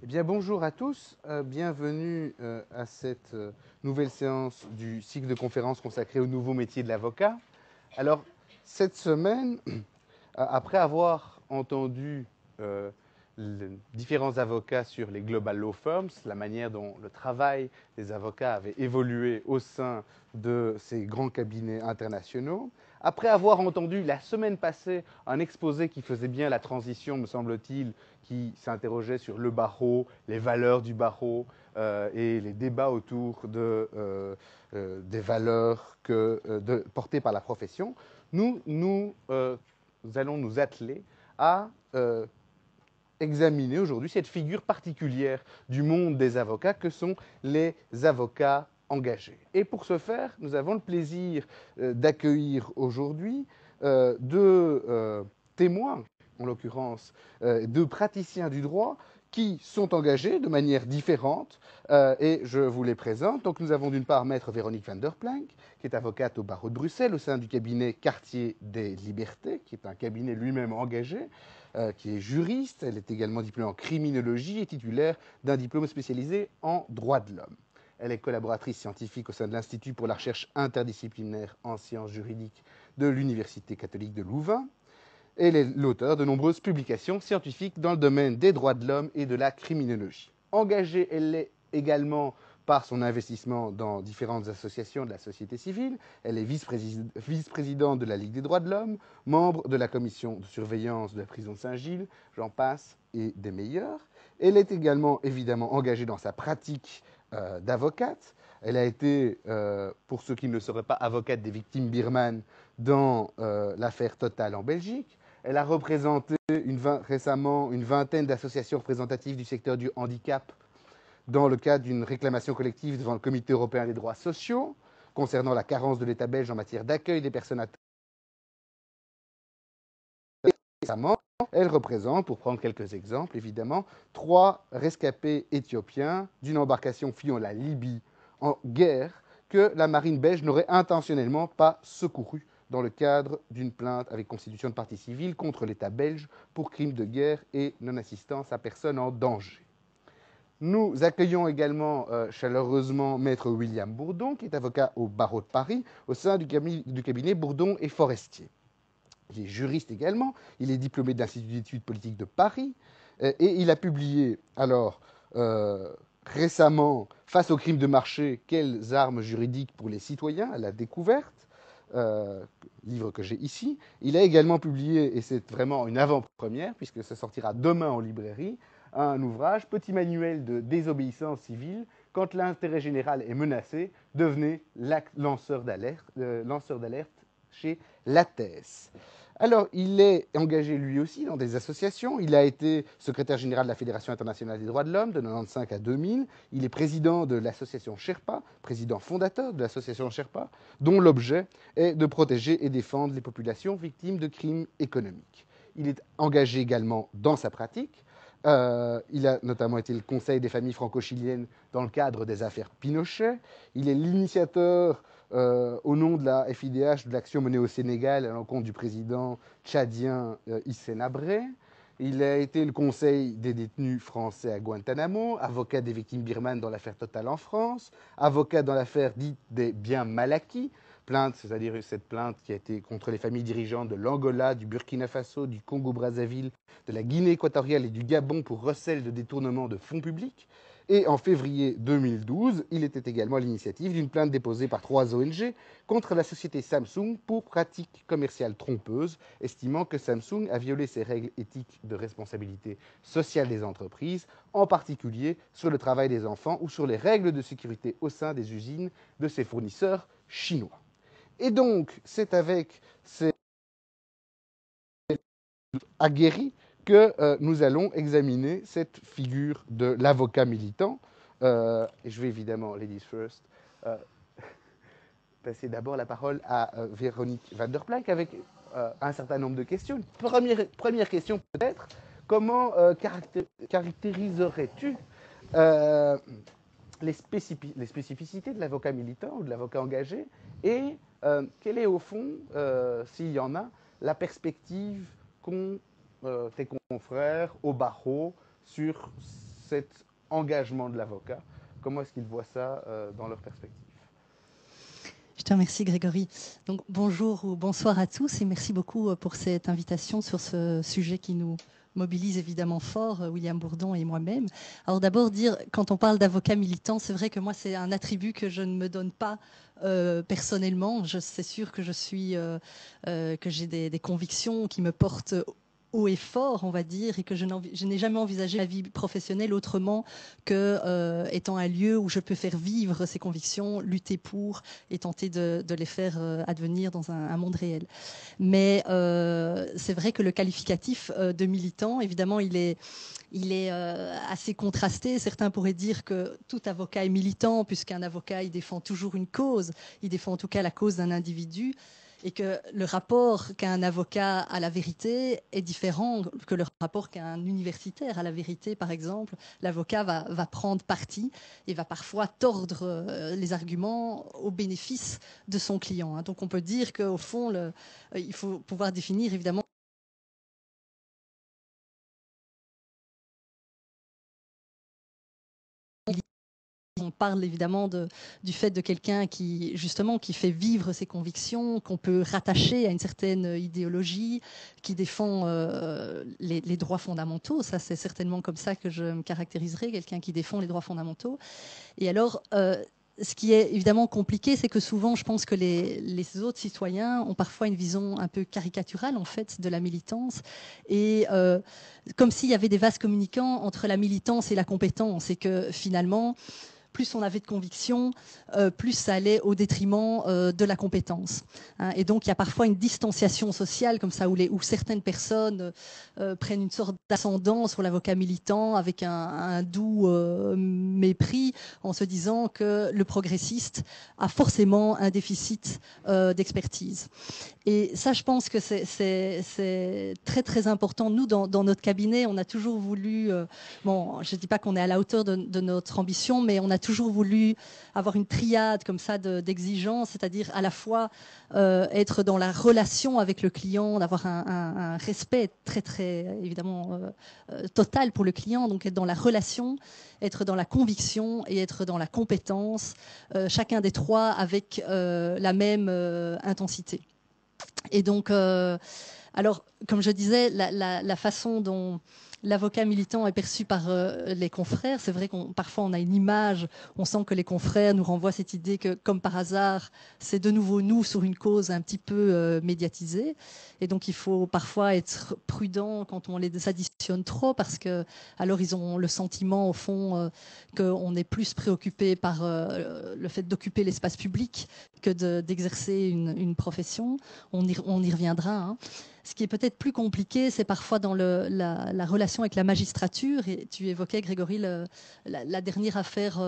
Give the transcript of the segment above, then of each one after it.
Eh bien, bonjour à tous, bienvenue à cette nouvelle séance du cycle de conférences consacré aux nouveaux métiers de l'avocat. Alors, cette semaine, après avoir entendu différents avocats sur les global law firms, la manière dont le travail des avocats avait évolué au sein de ces grands cabinets internationaux, après avoir entendu la semaine passée un exposé qui faisait bien la transition, me semble-t-il, qui s'interrogeait sur le barreau, les valeurs du barreau et les débats autour des valeurs portées par la profession, nous allons nous atteler à examiner aujourd'hui cette figure particulière du monde des avocats que sont les avocats engagés. Et pour ce faire, nous avons le plaisir d'accueillir aujourd'hui deux témoins, en l'occurrence deux praticiens du droit, qui sont engagés de manière différente, et je vous les présente. Donc nous avons d'une part Maître Véronique van der Planck, qui est avocate au barreau de Bruxelles au sein du cabinet Quartier des Libertés, qui est un cabinet lui-même engagé, qui est juriste. Elle est également diplômée en criminologie et titulaire d'un diplôme spécialisé en droit de l'homme. Elle est collaboratrice scientifique au sein de l'Institut pour la recherche interdisciplinaire en sciences juridiques de l'Université catholique de Louvain. Elle est l'auteur de nombreuses publications scientifiques dans le domaine des droits de l'homme et de la criminologie. Engagée, elle l'est également par son investissement dans différentes associations de la société civile. Elle est vice-présidente de la Ligue des droits de l'homme, membre de la commission de surveillance de la prison de Saint-Gilles, j'en passe, et des meilleurs. Elle est également évidemment engagée dans sa pratique d'avocate. Elle a été, pour ceux qui ne le sauraient pas, avocate des victimes birmanes dans l'affaire Total en Belgique. Elle a représenté récemment une vingtaine d'associations représentatives du secteur du handicap dans le cadre d'une réclamation collective devant le Comité européen des droits sociaux concernant la carence de l'État belge en matière d'accueil des personnes atteintes. Récemment, elle représente, pour prendre quelques exemples évidemment, 3 rescapés éthiopiens d'une embarcation fuyant la Libye en guerre que la marine belge n'aurait intentionnellement pas secouru dans le cadre d'une plainte avec constitution de partie civile contre l'État belge pour crimes de guerre et non-assistance à personne en danger. Nous accueillons également chaleureusement Maître William Bourdon, qui est avocat au barreau de Paris, au sein du cabinet Bourdon et Forestier. Il est juriste également, il est diplômé de l'Institut d'études politiques de Paris, et il a publié alors récemment, face aux crimes de marché, quelles armes juridiques pour les citoyens à la découverte, livre que j'ai ici. Il a également publié, et c'est vraiment une avant-première, puisque ça sortira demain en librairie, un ouvrage, Petit manuel de désobéissance civile, quand l'intérêt général est menacé, devenez lanceur d'alerte chez l'ATES. Alors, il est engagé lui aussi dans des associations. Il a été secrétaire général de la Fédération internationale des droits de l'homme de 1995 à 2000. Il est président de l'association Sherpa, président fondateur de l'association Sherpa, dont l'objet est de protéger et défendre les populations victimes de crimes économiques. Il est engagé également dans sa pratique. Il a notamment été le conseil des familles franco-chiliennes dans le cadre des affaires Pinochet. Il est l'initiateur au nom de la FIDH de l'action menée au Sénégal à l'encontre du président tchadien Hissène Habré. Il a été le conseil des détenus français à Guantanamo, avocat des victimes birmanes dans l'affaire Total en France, avocat dans l'affaire dite des biens mal acquis, plainte, c'est-à-dire cette plainte qui a été contre les familles dirigeantes de l'Angola, du Burkina Faso, du Congo-Brazzaville, de la Guinée équatoriale et du Gabon pour recel de détournement de fonds publics. Et en février 2012, il était également à l'initiative d'une plainte déposée par 3 ONG contre la société Samsung pour pratiques commerciales trompeuses, estimant que Samsung a violé ses règles éthiques de responsabilité sociale des entreprises, en particulier sur le travail des enfants ou sur les règles de sécurité au sein des usines de ses fournisseurs chinois. Et donc, c'est avec ces aguerris que nous allons examiner cette figure de l'avocat militant. Et je vais évidemment, ladies first, passer d'abord la parole à Véronique van der Planck avec un certain nombre de questions. Première question peut-être, comment caractériserais-tu les spécificités de l'avocat militant ou de l'avocat engagé et quelle est au fond, s'il y en a, la perspective qu'ont tes confrères au barreau sur cet engagement de l'avocat? Comment est-ce qu'ils voient ça dans leur perspective? Je te remercie Grégory. Donc, bonjour ou bonsoir à tous et merci beaucoup pour cette invitation sur ce sujet qui nous mobilise évidemment fort, William Bourdon et moi-même. Alors d'abord dire, quand on parle d'avocat militant, c'est vrai que moi c'est un attribut que je ne me donne pas personnellement. C'est sûr que que j'ai des convictions qui me portent haut et fort, on va dire, et que je n'ai jamais envisagé ma vie professionnelle autrement que étant un lieu où je peux faire vivre ces convictions, lutter pour et tenter de les faire advenir dans un monde réel. Mais c'est vrai que le qualificatif de militant, évidemment, il est assez contrasté. Certains pourraient dire que tout avocat est militant, puisqu'un avocat, il défend toujours une cause, il défend en tout cas la cause d'un individu, et que le rapport qu'a un avocat à la vérité est différent que le rapport qu'a un universitaire à la vérité, par exemple. L'avocat va prendre parti et va parfois tordre les arguments au bénéfice de son client. Donc on peut dire qu'au fond, il faut pouvoir définir évidemment on parle évidemment du fait de quelqu'un qui, justement, qui fait vivre ses convictions, qu'on peut rattacher à une certaine idéologie, qui défend les droits fondamentaux. Ça, c'est certainement comme ça que je me caractériserais, quelqu'un qui défend les droits fondamentaux. Et alors, ce qui est évidemment compliqué, c'est que souvent, je pense que les autres citoyens ont parfois une vision un peu caricaturale, en fait, de la militance. Et comme s'il y avait des vases communicants entre la militance et la compétence. Et que finalement, plus on avait de conviction, plus ça allait au détriment de la compétence. Hein. Et donc, il y a parfois une distanciation sociale comme ça, où certaines personnes prennent une sorte d'ascendant sur l'avocat militant avec un doux mépris en se disant que le progressiste a forcément un déficit d'expertise. Et ça, je pense que c'est très, très important. Nous, dans notre cabinet, on a toujours voulu, bon, je ne dis pas qu'on est à la hauteur de notre ambition, mais on a toujours voulu avoir une triade comme ça d'exigences, c'est-à-dire à la fois être dans la relation avec le client, d'avoir un respect très, très, évidemment, total pour le client, donc être dans la relation, être dans la conviction et être dans la compétence, chacun des trois avec la même intensité. Et donc, alors, comme je disais, la façon dont l'avocat militant est perçu par les confrères, c'est vrai qu'on parfois on a une image, on sent que les confrères nous renvoient cette idée que, comme par hasard, c'est de nouveau nous sur une cause un petit peu médiatisée. Et donc, il faut parfois être prudent quand on les additionne trop, parce que alors ils ont le sentiment, au fond, qu'on est plus préoccupé par le fait d'occuper l'espace public que d'exercer une profession. On y reviendra. Hein. Ce qui est peut-être plus compliqué, c'est parfois dans la relation avec la magistrature. Et tu évoquais, Grégory, la dernière affaire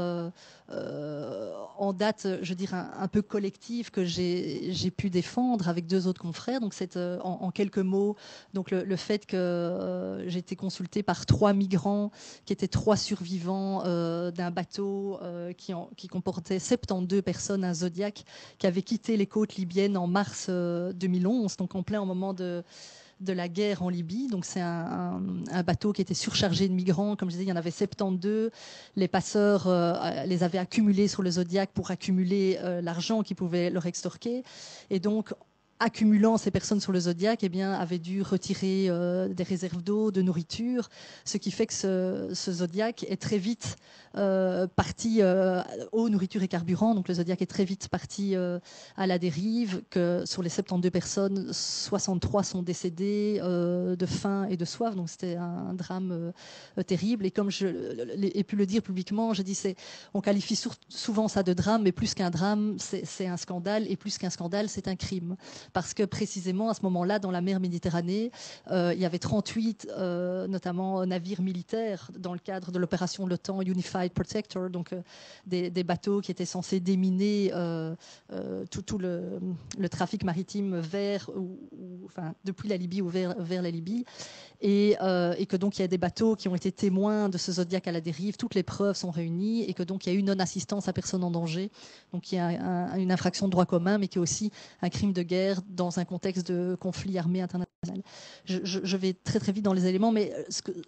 en date, je dirais, un peu collective que j'ai pu défendre avec deux autres confrères. Donc, c'est en quelques mots, donc le fait que j'ai été consultée par 3 migrants qui étaient 3 survivants d'un bateau qui comportait 72 personnes, un Zodiac, qui avait quitté les côtes libyennes en mars 2011, donc en plein moment de la guerre en Libye. Donc c'est un bateau qui était surchargé de migrants. Comme je disais, il y en avait 72. Les passeurs les avaient accumulés sur le Zodiac pour accumuler l'argent qu'ils pouvaient leur extorquer. Et donc, accumulant ces personnes sur le Zodiac, eh bien, avaient dû retirer des réserves d'eau, de nourriture, ce qui fait que ce Zodiac est très vite parti eau, nourriture et carburant. Donc le Zodiac est très vite parti à la dérive, que sur les 72 personnes, 63 sont décédées de faim et de soif. Donc c'était un drame terrible. Et comme j'ai pu le dire publiquement, je dis, on qualifie souvent ça de drame, mais plus qu'un drame, c'est un scandale. Et plus qu'un scandale, c'est un crime. Parce que précisément, à ce moment-là, dans la mer Méditerranée, il y avait 38, notamment navires militaires, dans le cadre de l'opération de l'OTAN Unified Protector, donc des bateaux qui étaient censés déminer tout le trafic maritime depuis la Libye ou vers la Libye. et que donc il y a des bateaux qui ont été témoins de ce Zodiac à la dérive, toutes les preuves sont réunies, et que donc il y a eu non-assistance à personne en danger. Donc il y a une infraction de droit commun, mais qui est aussi un crime de guerre dans un contexte de conflit armé international. Je vais très très vite dans les éléments, mais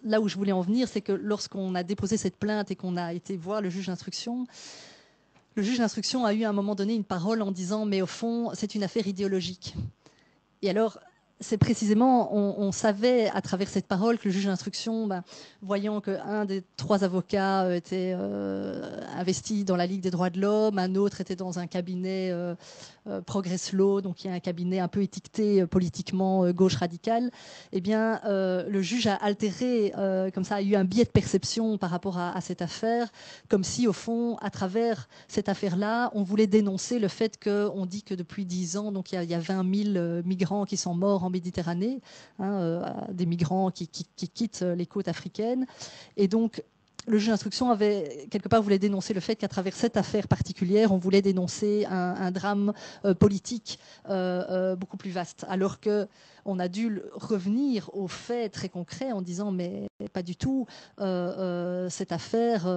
là où je voulais en venir, c'est que lorsqu'on a déposé cette plainte et qu'on a été voir le juge d'instruction, le juge d'instruction a eu à un moment donné une parole en disant « mais au fond, c'est une affaire idéologique ». Et alors, c'est précisément, on savait à travers cette parole que le juge d'instruction, voyant qu'un des 3 avocats était investi dans la Ligue des droits de l'homme, un autre était dans un cabinet Progress Law, donc il y a un cabinet un peu étiqueté politiquement gauche radicale, eh bien, le juge a altéré, comme ça, a eu un biais de perception par rapport à cette affaire, comme si, au fond, à travers cette affaire-là, on voulait dénoncer le fait qu'on dit que depuis 10 ans, donc il y a 20 000 migrants qui sont morts en Méditerranée, des migrants qui quittent les côtes africaines. Et donc, le juge d'instruction avait, quelque part, voulait dénoncer le fait qu'à travers cette affaire particulière, on voulait dénoncer un drame politique beaucoup plus vaste. Alors qu'on a dû revenir aux faits très concrets en disant, mais pas du tout, cette affaire,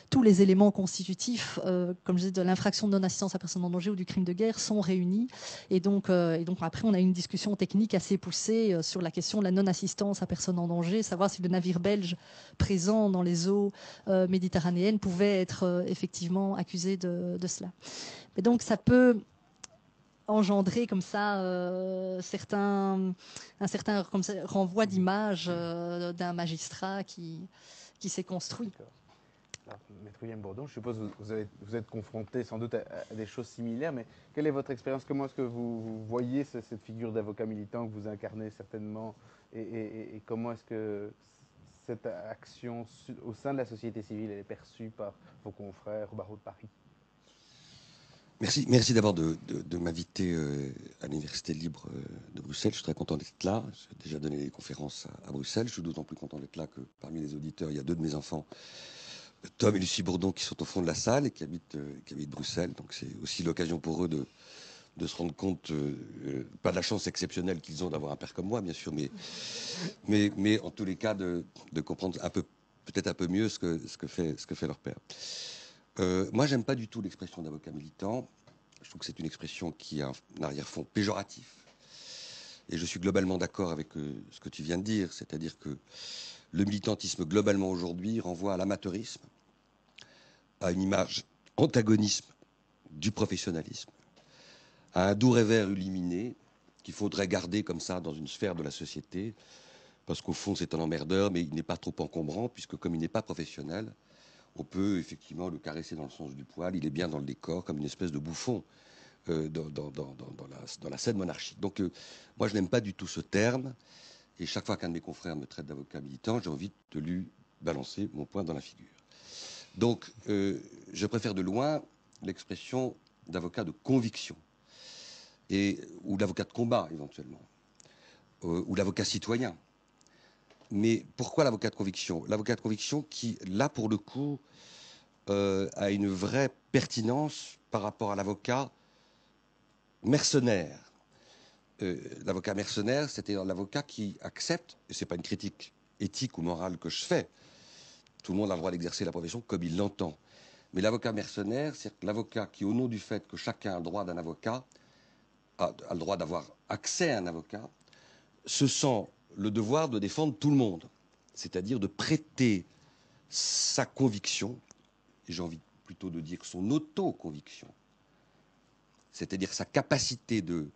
tous les éléments constitutifs, comme je disais, de l'infraction de non-assistance à personne en danger ou du crime de guerre sont réunis. Et donc après, on a eu une discussion technique assez poussée sur la question de la non-assistance à personne en danger, savoir si le navire belge présent dans les eaux méditerranéennes pouvait être effectivement accusé de cela. Et donc ça peut engendrer comme ça un certain comme ça, renvoi d'image d'un magistrat qui s'est construit. Alors, Maître William Bourdon, je suppose que vous êtes confronté sans doute à des choses similaires, mais quelle est votre expérience? Comment est-ce que vous voyez cette figure d'avocat militant que vous incarnez certainement, et comment est-ce que cette action au sein de la société civile elle est perçue par vos confrères au barreau de Paris? Merci d'abord de m'inviter à l'Université libre de Bruxelles. Je suis très content d'être là. J'ai déjà donné des conférences à Bruxelles. Je suis d'autant plus content d'être là que parmi les auditeurs, il y a 2 de mes enfants, Tom et Lucie Bourdon, qui sont au fond de la salle et qui habitent Bruxelles. Donc c'est aussi l'occasion pour eux de se rendre compte, pas de la chance exceptionnelle qu'ils ont d'avoir un père comme moi, bien sûr, mais en tous les cas de comprendre peut-être un peu mieux ce que fait leur père. Moi, j'aime pas du tout l'expression d'avocat militant. Je trouve que c'est une expression qui a un arrière-fond péjoratif. Et je suis globalement d'accord avec ce que tu viens de dire, c'est-à-dire que le militantisme globalement aujourd'hui renvoie à l'amateurisme, à une image antagonisme du professionnalisme, à un doux revers illuminé qu'il faudrait garder comme ça dans une sphère de la société, parce qu'au fond c'est un emmerdeur, mais il n'est pas trop encombrant, puisque comme il n'est pas professionnel, on peut effectivement le caresser dans le sens du poil, il est bien dans le décor, comme une espèce de bouffon dans la scène monarchique. Donc moi je n'aime pas du tout ce terme, et chaque fois qu'un de mes confrères me traite d'avocat militant, j'ai envie de lui balancer mon poing dans la figure. Donc je préfère de loin l'expression d'avocat de conviction, ou d'avocat de combat éventuellement, ou l'avocat citoyen. Mais pourquoi l'avocat de conviction? L'avocat de conviction qui, là pour le coup, a une vraie pertinence par rapport à l'avocat mercenaire. L'avocat mercenaire, c'était l'avocat qui accepte, et ce n'est pas une critique éthique ou morale que je fais, tout le monde a le droit d'exercer la profession comme il l'entend. Mais l'avocat mercenaire, c'est l'avocat qui, au nom du fait que chacun a le droit d'un avocat, a le droit d'avoir accès à un avocat, se sent le devoir de défendre tout le monde, c'est-à-dire de prêter sa conviction, et j'ai envie plutôt de dire son auto-conviction, c'est-à-dire sa capacité de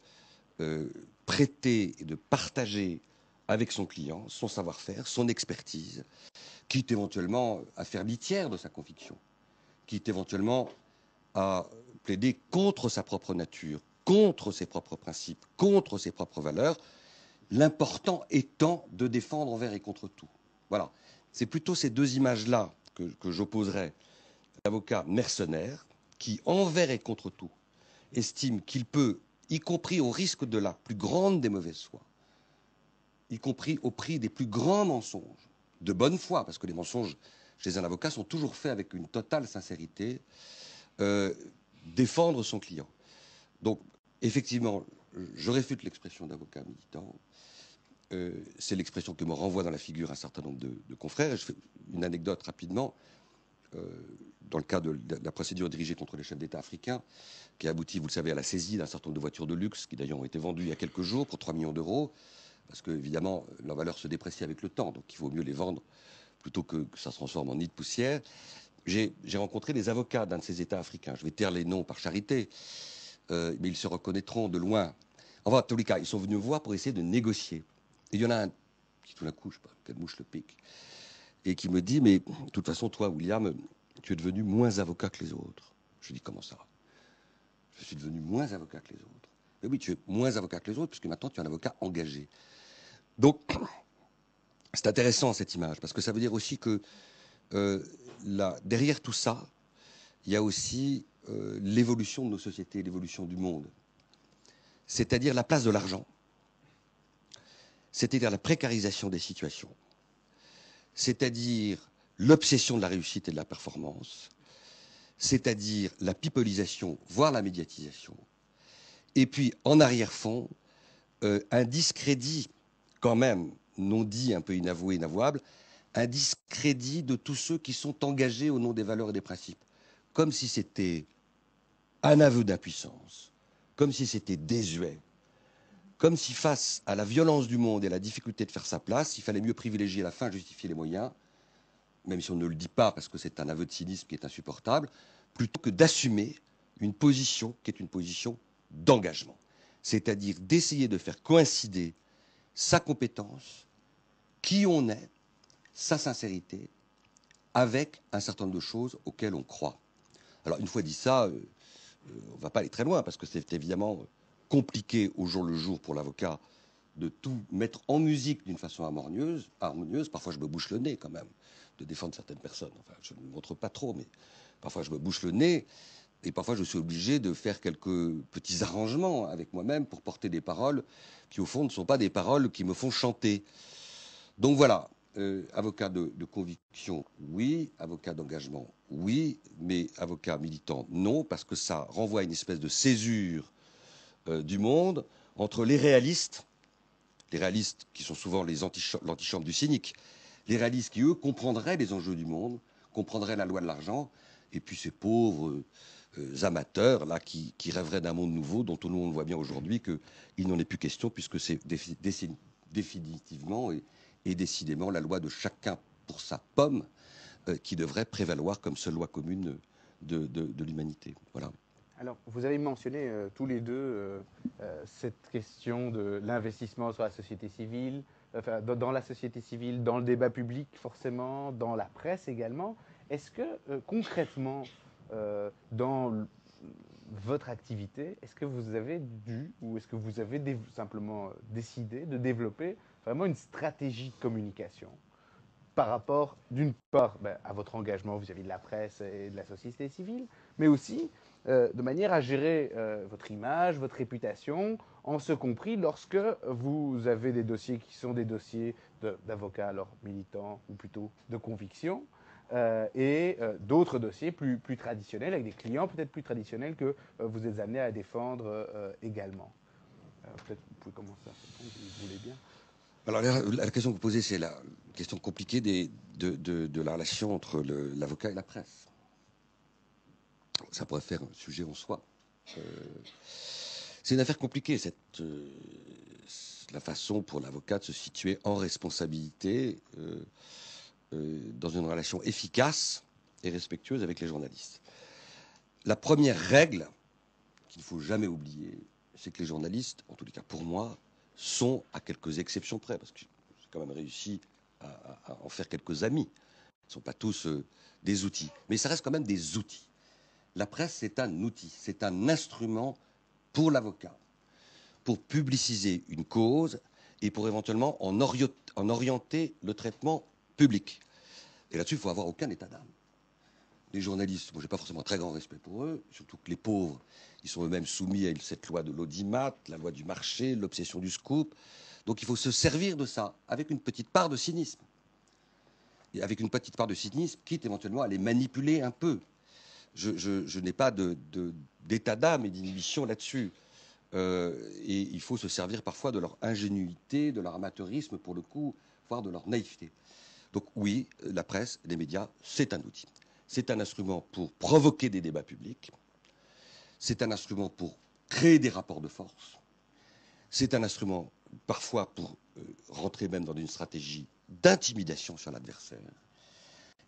prêter et de partager avec son client son savoir-faire, son expertise, quitte éventuellement à faire litière de sa conviction, quitte éventuellement à plaider contre sa propre nature, contre ses propres principes, contre ses propres valeurs, l'important étant de défendre envers et contre tout. Voilà. C'est plutôt ces 2 images-là que j'opposerais à l'avocat mercenaire qui, envers et contre tout, estime qu'il peut, y compris au risque de la plus grande des mauvaises foi, y compris au prix des plus grands mensonges, de bonne foi, parce que les mensonges chez un avocat sont toujours faits avec une totale sincérité, défendre son client. Donc, effectivement, je réfute l'expression d'avocat militant. c'est l'expression que me renvoie dans la figure un certain nombre de confrères. Je fais une anecdote rapidement. Dans le cas de la procédure dirigée contre les chefs d'État africains, qui a abouti, vous le savez, à la saisie d'un certain nombre de voitures de luxe, qui d'ailleurs ont été vendues il y a quelques jours pour 3 millions d'euros, parce que, évidemment, leur valeur se déprécie avec le temps, donc il vaut mieux les vendre plutôt que ça se transforme en nid de poussière. J'ai rencontré les avocats d'un de ces États africains. Je vais taire les noms par charité, mais ils se reconnaîtront de loin. Enfin, en tous les cas, ils sont venus me voir pour essayer de négocier. Et il y en a un qui, tout d'un coup, je ne sais pas, quelle mouche le pique, et qui me dit, mais de toute façon, toi, William, tu es devenu moins avocat que les autres. Je dis, comment ça? Je suis devenu moins avocat que les autres. Mais oui, tu es moins avocat que les autres, puisque maintenant, tu es un avocat engagé. Donc, c'est intéressant, cette image, parce que ça veut dire aussi que derrière tout ça, il y a aussi l'évolution de nos sociétés, l'évolution du monde. C'est-à-dire la place de l'argent, c'est-à-dire la précarisation des situations, c'est-à-dire l'obsession de la réussite et de la performance, c'est-à-dire la pipolisation, voire la médiatisation, et puis en arrière-fond, un discrédit quand même, non dit, un peu inavoué, inavouable, un discrédit de tous ceux qui sont engagés au nom des valeurs et des principes, comme si c'était un aveu d'impuissance, comme si c'était désuet, comme si face à la violence du monde et à la difficulté de faire sa place, il fallait mieux privilégier la fin, justifier les moyens, même si on ne le dit pas parce que c'est un aveu de cynisme qui est insupportable, plutôt que d'assumer une position qui est une position d'engagement. C'est-à-dire d'essayer de faire coïncider sa compétence, qui on est, sa sincérité, avec un certain nombre de choses auxquelles on croit. Alors, une fois dit ça, on ne va pas aller très loin, parce que c'est évidemment compliqué au jour le jour pour l'avocat de tout mettre en musique d'une façon harmonieuse. Parfois, je me bouche le nez quand même de défendre certaines personnes. Enfin, je ne le montre pas trop, mais parfois, je me bouche le nez. Et parfois, je suis obligé de faire quelques petits arrangements avec moi-même pour porter des paroles qui, au fond, ne sont pas des paroles qui me font chanter. Donc voilà, avocat de conviction, oui. Avocat d'engagement, oui. Mais avocat militant, non, parce que ça renvoie à une espèce de césure du monde entre les réalistes qui sont souvent l'antichambre du cynique, les réalistes qui, eux, comprendraient les enjeux du monde, comprendraient la loi de l'argent, et puis ces pauvres amateurs là qui rêveraient d'un monde nouveau dont tout le monde voit bien aujourd'hui qu'il n'en est plus question, puisque c'est définitivement et décidément la loi de chacun pour sa pomme qui devrait prévaloir comme seule loi commune de l'humanité. Voilà. Alors, vous avez mentionné tous les deux cette question de l'investissement sur la société civile, enfin, dans la société civile, dans le débat public forcément, dans la presse également. Est-ce que concrètement, dans votre activité, est-ce que vous avez dû ou est-ce que vous avez simplement décidé de développer vraiment une stratégie de communication par rapport, d'une part, à votre engagement vis-à-vis de la presse et de la société civile, mais aussi de manière à gérer votre image, votre réputation, en ce compris lorsque vous avez des dossiers qui sont des dossiers d'avocats, alors militants ou plutôt de conviction, et d'autres dossiers plus traditionnels, avec des clients peut-être plus traditionnels que vous êtes amené à défendre également. Peut-être vous pouvez commencer à répondre si vous voulez bien. Alors la question que vous posez, c'est la question compliquée de la relation entre l'avocat et la presse. Ça pourrait faire un sujet en soi. C'est une affaire compliquée, la façon pour l'avocat de se situer en responsabilité dans une relation efficace et respectueuse avec les journalistes. La première règle qu'il ne faut jamais oublier, c'est que les journalistes, en tous les cas pour moi, sont à quelques exceptions près, parce que j'ai quand même réussi à en faire quelques amis. Ils ne sont pas tous des outils, mais ça reste quand même des outils. La presse, c'est un outil, c'est un instrument pour l'avocat, pour publiciser une cause et pour éventuellement en orienter le traitement public. Et là-dessus, il ne faut avoir aucun état d'âme. Les journalistes, moi, je n'ai pas forcément très grand respect pour eux, surtout que les pauvres, ils sont eux-mêmes soumis à cette loi de l'audimat, la loi du marché, l'obsession du scoop. Donc il faut se servir de ça, avec une petite part de cynisme. Et avec une petite part de cynisme, quitte éventuellement à les manipuler un peu. Je n'ai pas d'état d'âme et d'inhibition là-dessus. et il faut se servir parfois de leur ingénuité, de leur amateurisme pour le coup, voire de leur naïveté. Donc oui, la presse, les médias, c'est un outil. C'est un instrument pour provoquer des débats publics. C'est un instrument pour créer des rapports de force. C'est un instrument parfois pour rentrer même dans une stratégie d'intimidation sur l'adversaire.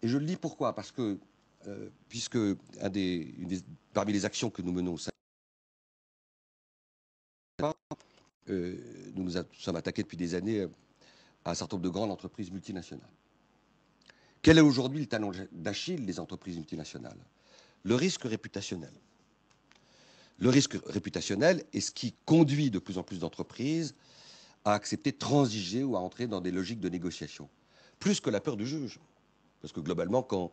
Et je le dis pourquoi? Parce que, puisque parmi les actions que nous menons, nous nous sommes attaqués depuis des années à un certain nombre de grandes entreprises multinationales. Quel est aujourd'hui le talon d'Achille des entreprises multinationales? Le risque réputationnel. Le risque réputationnel est ce qui conduit de plus en plus d'entreprises à accepter de transiger ou à entrer dans des logiques de négociation. Plus que la peur du juge. Parce que globalement, quand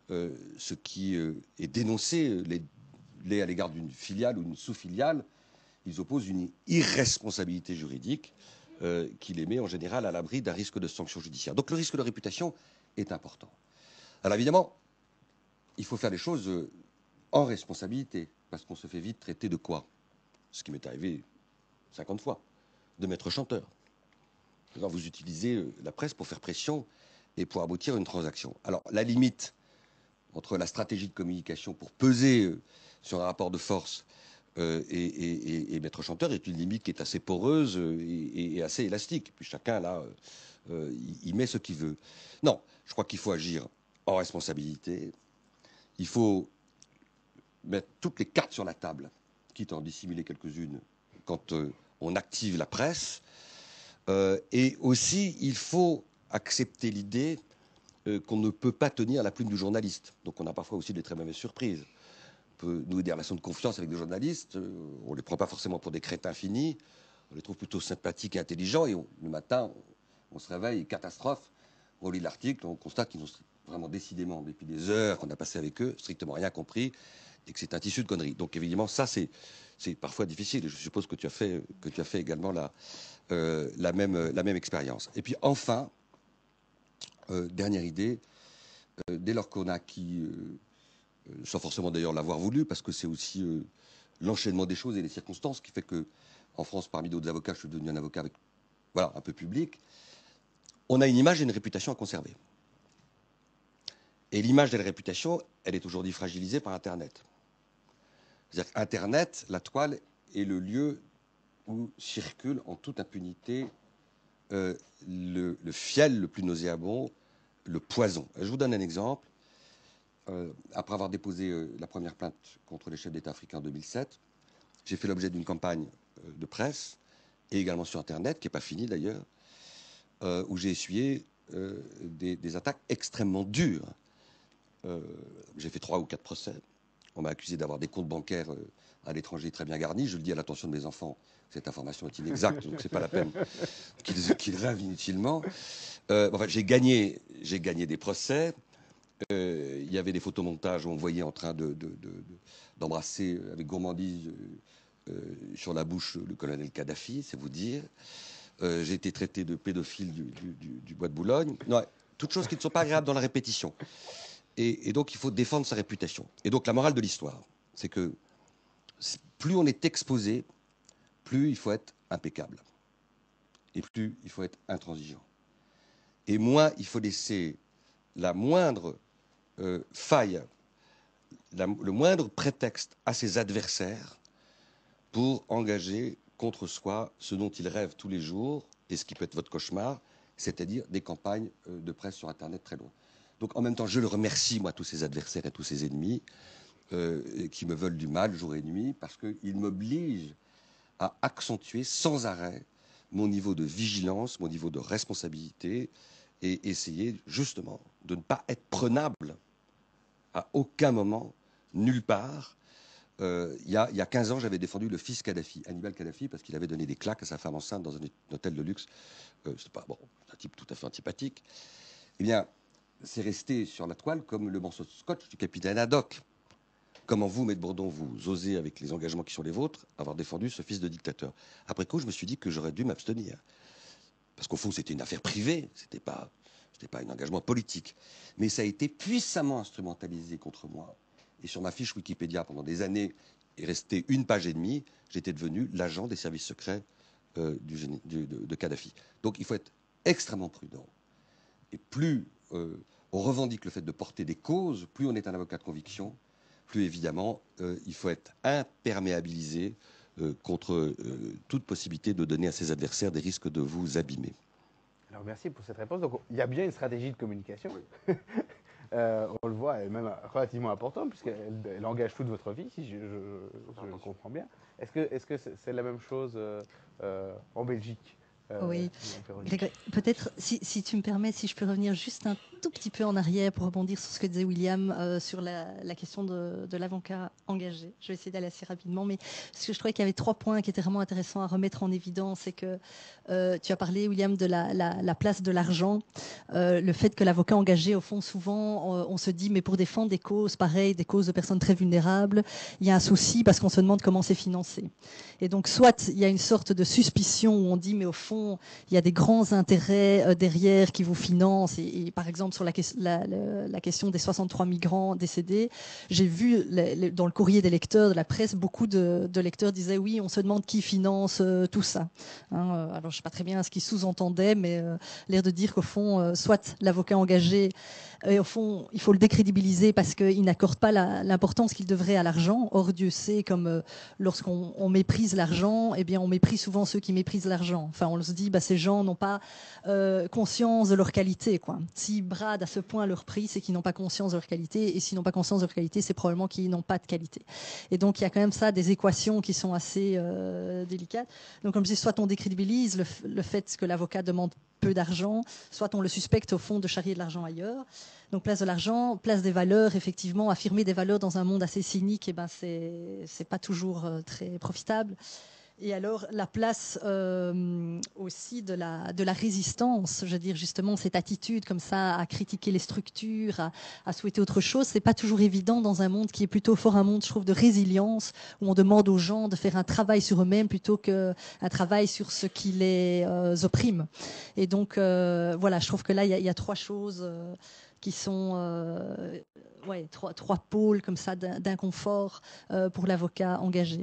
ce qui est dénoncé l'est à l'égard d'une filiale ou d'une sous-filiale, ils opposent une irresponsabilité juridique qui les met en général à l'abri d'un risque de sanction judiciaire. Donc le risque de réputation est important. Alors évidemment, il faut faire les choses en responsabilité, parce qu'on se fait vite traiter de quoi? Ce qui m'est arrivé 50 fois, de maître chanteur. Alors vous utilisez la presse pour faire pression et pour aboutir à une transaction. Alors la limite entre la stratégie de communication pour peser sur un rapport de force et maître chanteur est une limite qui est assez poreuse et assez élastique. Puis chacun, là, il met ce qu'il veut. Non, je crois qu'il faut agir en responsabilité. Il faut mettre toutes les cartes sur la table, quitte à en dissimuler quelques-unes quand on active la presse. Et aussi, il faut accepter l'idée qu'on ne peut pas tenir la plume du journaliste. Donc on a parfois aussi des très mauvaises surprises. On peut nouer des relations de confiance avec des journalistes, on ne les prend pas forcément pour des crétins finis, on les trouve plutôt sympathiques et intelligents, et le matin, on se réveille, catastrophe, on lit l'article, on constate qu'ils ont vraiment décidément, depuis des heures qu'on a passé avec eux, strictement rien compris, et que c'est un tissu de conneries. Donc évidemment, ça c'est parfois difficile, et je suppose que tu as fait également la même expérience. Et puis enfin, dernière idée, dès lors qu'on a acquis, sans forcément d'ailleurs l'avoir voulu, parce que c'est aussi l'enchaînement des choses et les circonstances qui fait que, en France, parmi d'autres avocats, je suis devenu un avocat avec, voilà, un peu public. On a une image et une réputation à conserver. Et l'image et la réputation, elle est aujourd'hui fragilisée par Internet. C'est-à-dire qu'Internet, la toile, est le lieu où circule en toute impunité le fiel le plus nauséabond, le poison. Je vous donne un exemple. Après avoir déposé la première plainte contre les chefs d'État africains en 2007, j'ai fait l'objet d'une campagne de presse et également sur Internet, qui n'est pas finie d'ailleurs, où j'ai essuyé des attaques extrêmement dures. J'ai fait 3 ou 4 procès. On m'a accusé d'avoir des comptes bancaires à l'étranger très bien garnis. Je le dis à l'attention de mes enfants, cette information est inexacte, donc c'est pas la peine qu'ils rêvent inutilement. Enfin, j'ai gagné des procès. Il y avait des photomontages où on voyait en train d'embrasser avec gourmandise sur la bouche le colonel Kadhafi, c'est vous dire. J'ai été traité de pédophile du bois de Boulogne. Non, toutes choses qui ne sont pas agréables dans la répétition. Et donc, il faut défendre sa réputation. Et donc, la morale de l'histoire, c'est que plus on est exposé, plus il faut être impeccable. Et plus il faut être intransigeant. Et moins il faut laisser la moindre faille, le moindre prétexte à ses adversaires pour engager contre soi ce dont ils rêvent tous les jours, et ce qui peut être votre cauchemar, c'est-à-dire des campagnes de presse sur Internet très loin. Donc en même temps, je le remercie, moi, tous ces adversaires et tous ces ennemis qui me veulent du mal jour et nuit, parce qu'ils m'obligent à accentuer sans arrêt mon niveau de vigilance, mon niveau de responsabilité, et essayer justement de ne pas être prenable à aucun moment, nulle part. Il y a 15 ans, j'avais défendu le fils Kadhafi, Hannibal Kadhafi, parce qu'il avait donné des claques à sa femme enceinte dans un hôtel de luxe. C'est pas bon, un type tout à fait antipathique. Eh bien, c'est resté sur la toile comme le morceau de scotch du capitaine Haddock. Comment vous, Maître Bourdon, vous osez, avec les engagements qui sont les vôtres, avoir défendu ce fils de dictateur? Après coup, je me suis dit que j'aurais dû m'abstenir. Parce qu'au fond, c'était une affaire privée, c'était pas un engagement politique. Mais ça a été puissamment instrumentalisé contre moi. Et sur ma fiche Wikipédia, pendant des années, est resté une page et demie, j'étais devenu l'agent des services secrets de Kadhafi. Donc il faut être extrêmement prudent. Et plus on revendique le fait de porter des causes, plus on est un avocat de conviction, plus évidemment il faut être imperméabilisé contre toute possibilité de donner à ses adversaires des risques de vous abîmer. Alors merci pour cette réponse. Donc il y a bien une stratégie de communication. Oui. On le voit, elle est même relativement importante puisqu'elle engage toute votre vie, si je le comprends bien. Est-ce que c'est la même chose en Belgique? Oui, Grégory, peut-être, si tu me permets, si je peux revenir juste un tout petit peu en arrière pour rebondir sur ce que disait William sur la question de l'avocat engagé. Je vais essayer d'aller assez rapidement, mais parce que je trouvais qu'il y avait 3 points qui étaient vraiment intéressants à remettre en évidence. C'est que tu as parlé, William, de la place de l'argent, le fait que l'avocat engagé, au fond, souvent, on se dit, mais pour défendre des causes pareilles, des causes de personnes très vulnérables, il y a un souci parce qu'on se demande comment c'est financé. Et donc, soit il y a une sorte de suspicion où on dit, mais au fond, il y a des grands intérêts derrière qui vous financent. Et par exemple, sur la question des 63 migrants décédés, j'ai vu dans le courrier des lecteurs de la presse, beaucoup de lecteurs disaient oui, on se demande qui finance tout ça. Hein, alors, je ne sais pas très bien ce qu'ils sous-entendaient, mais l'air de dire qu'au fond, soit l'avocat engagé, et au fond, il faut le décrédibiliser parce qu'il n'accorde pas l'importance qu'il devrait à l'argent. Or, Dieu sait, comme lorsqu'on méprise l'argent, eh bien, on méprise souvent ceux qui méprisent l'argent. Enfin, on se dit, bah, ces gens n'ont pas conscience de leur qualité, quoi. S'ils bradent à ce point leur prix, c'est qu'ils n'ont pas conscience de leur qualité. Et s'ils n'ont pas conscience de leur qualité, c'est probablement qu'ils n'ont pas de qualité. Et donc, il y a quand même ça, des équations qui sont assez délicates. Donc, comme je dis, soit on décrédibilise le fait que l'avocat demande peu d'argent, soit on le suspecte au fond de charrier de l'argent ailleurs. Donc place de l'argent, place des valeurs, effectivement, affirmer des valeurs dans un monde assez cynique, eh ben c'est pas toujours très profitable. Et alors la place aussi de la résistance, je veux dire justement cette attitude comme ça à critiquer les structures, à souhaiter autre chose, c'est pas toujours évident dans un monde qui est plutôt fort un monde, je trouve, de résilience, où on demande aux gens de faire un travail sur eux-mêmes plutôt qu'un travail sur ce qui les opprime. Et donc voilà, je trouve que là il y a 3 choses qui sont trois pôles comme ça d'inconfort pour l'avocat engagé.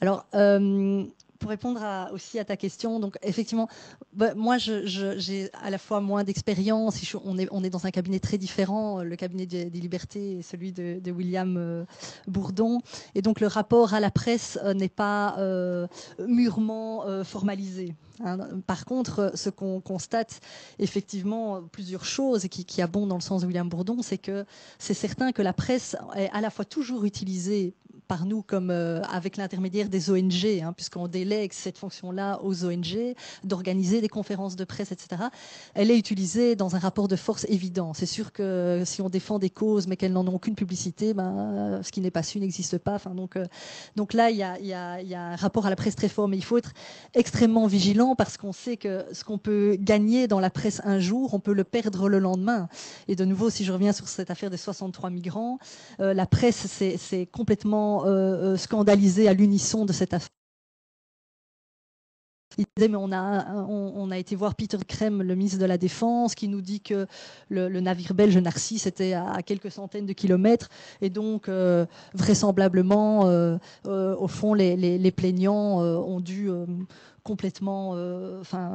Alors, pour répondre aussi à ta question, donc effectivement, moi, j'ai à la fois moins d'expérience. On est dans un cabinet très différent, le cabinet des libertés et celui de William Bourdon. Et donc, le rapport à la presse n'est pas mûrement formalisé. Hein. Par contre, ce qu'on constate, effectivement, plusieurs choses qui abondent dans le sens de William Bourdon, c'est que c'est certain que la presse est à la fois toujours utilisée par nous comme avec l'intermédiaire des ONG, hein, puisqu'on délègue cette fonction-là aux ONG, d'organiser des conférences de presse, etc. Elle est utilisée dans un rapport de force évident. C'est sûr que si on défend des causes mais qu'elles n'en ont aucune publicité, ce qui n'est pas su n'existe pas. Enfin, donc là, il y a un rapport à la presse très fort, mais il faut être extrêmement vigilant parce qu'on sait que ce qu'on peut gagner dans la presse un jour, on peut le perdre le lendemain. Et de nouveau, si je reviens sur cette affaire des 63 migrants, la presse s'est complètement scandalisée à l'unisson de cette affaire. Il disait, mais on a été voir Peter Krem, le ministre de la Défense, qui nous dit que le navire belge Narcisse était à quelques centaines de kilomètres. Et donc, vraisemblablement, au fond, les plaignants ont dû complètement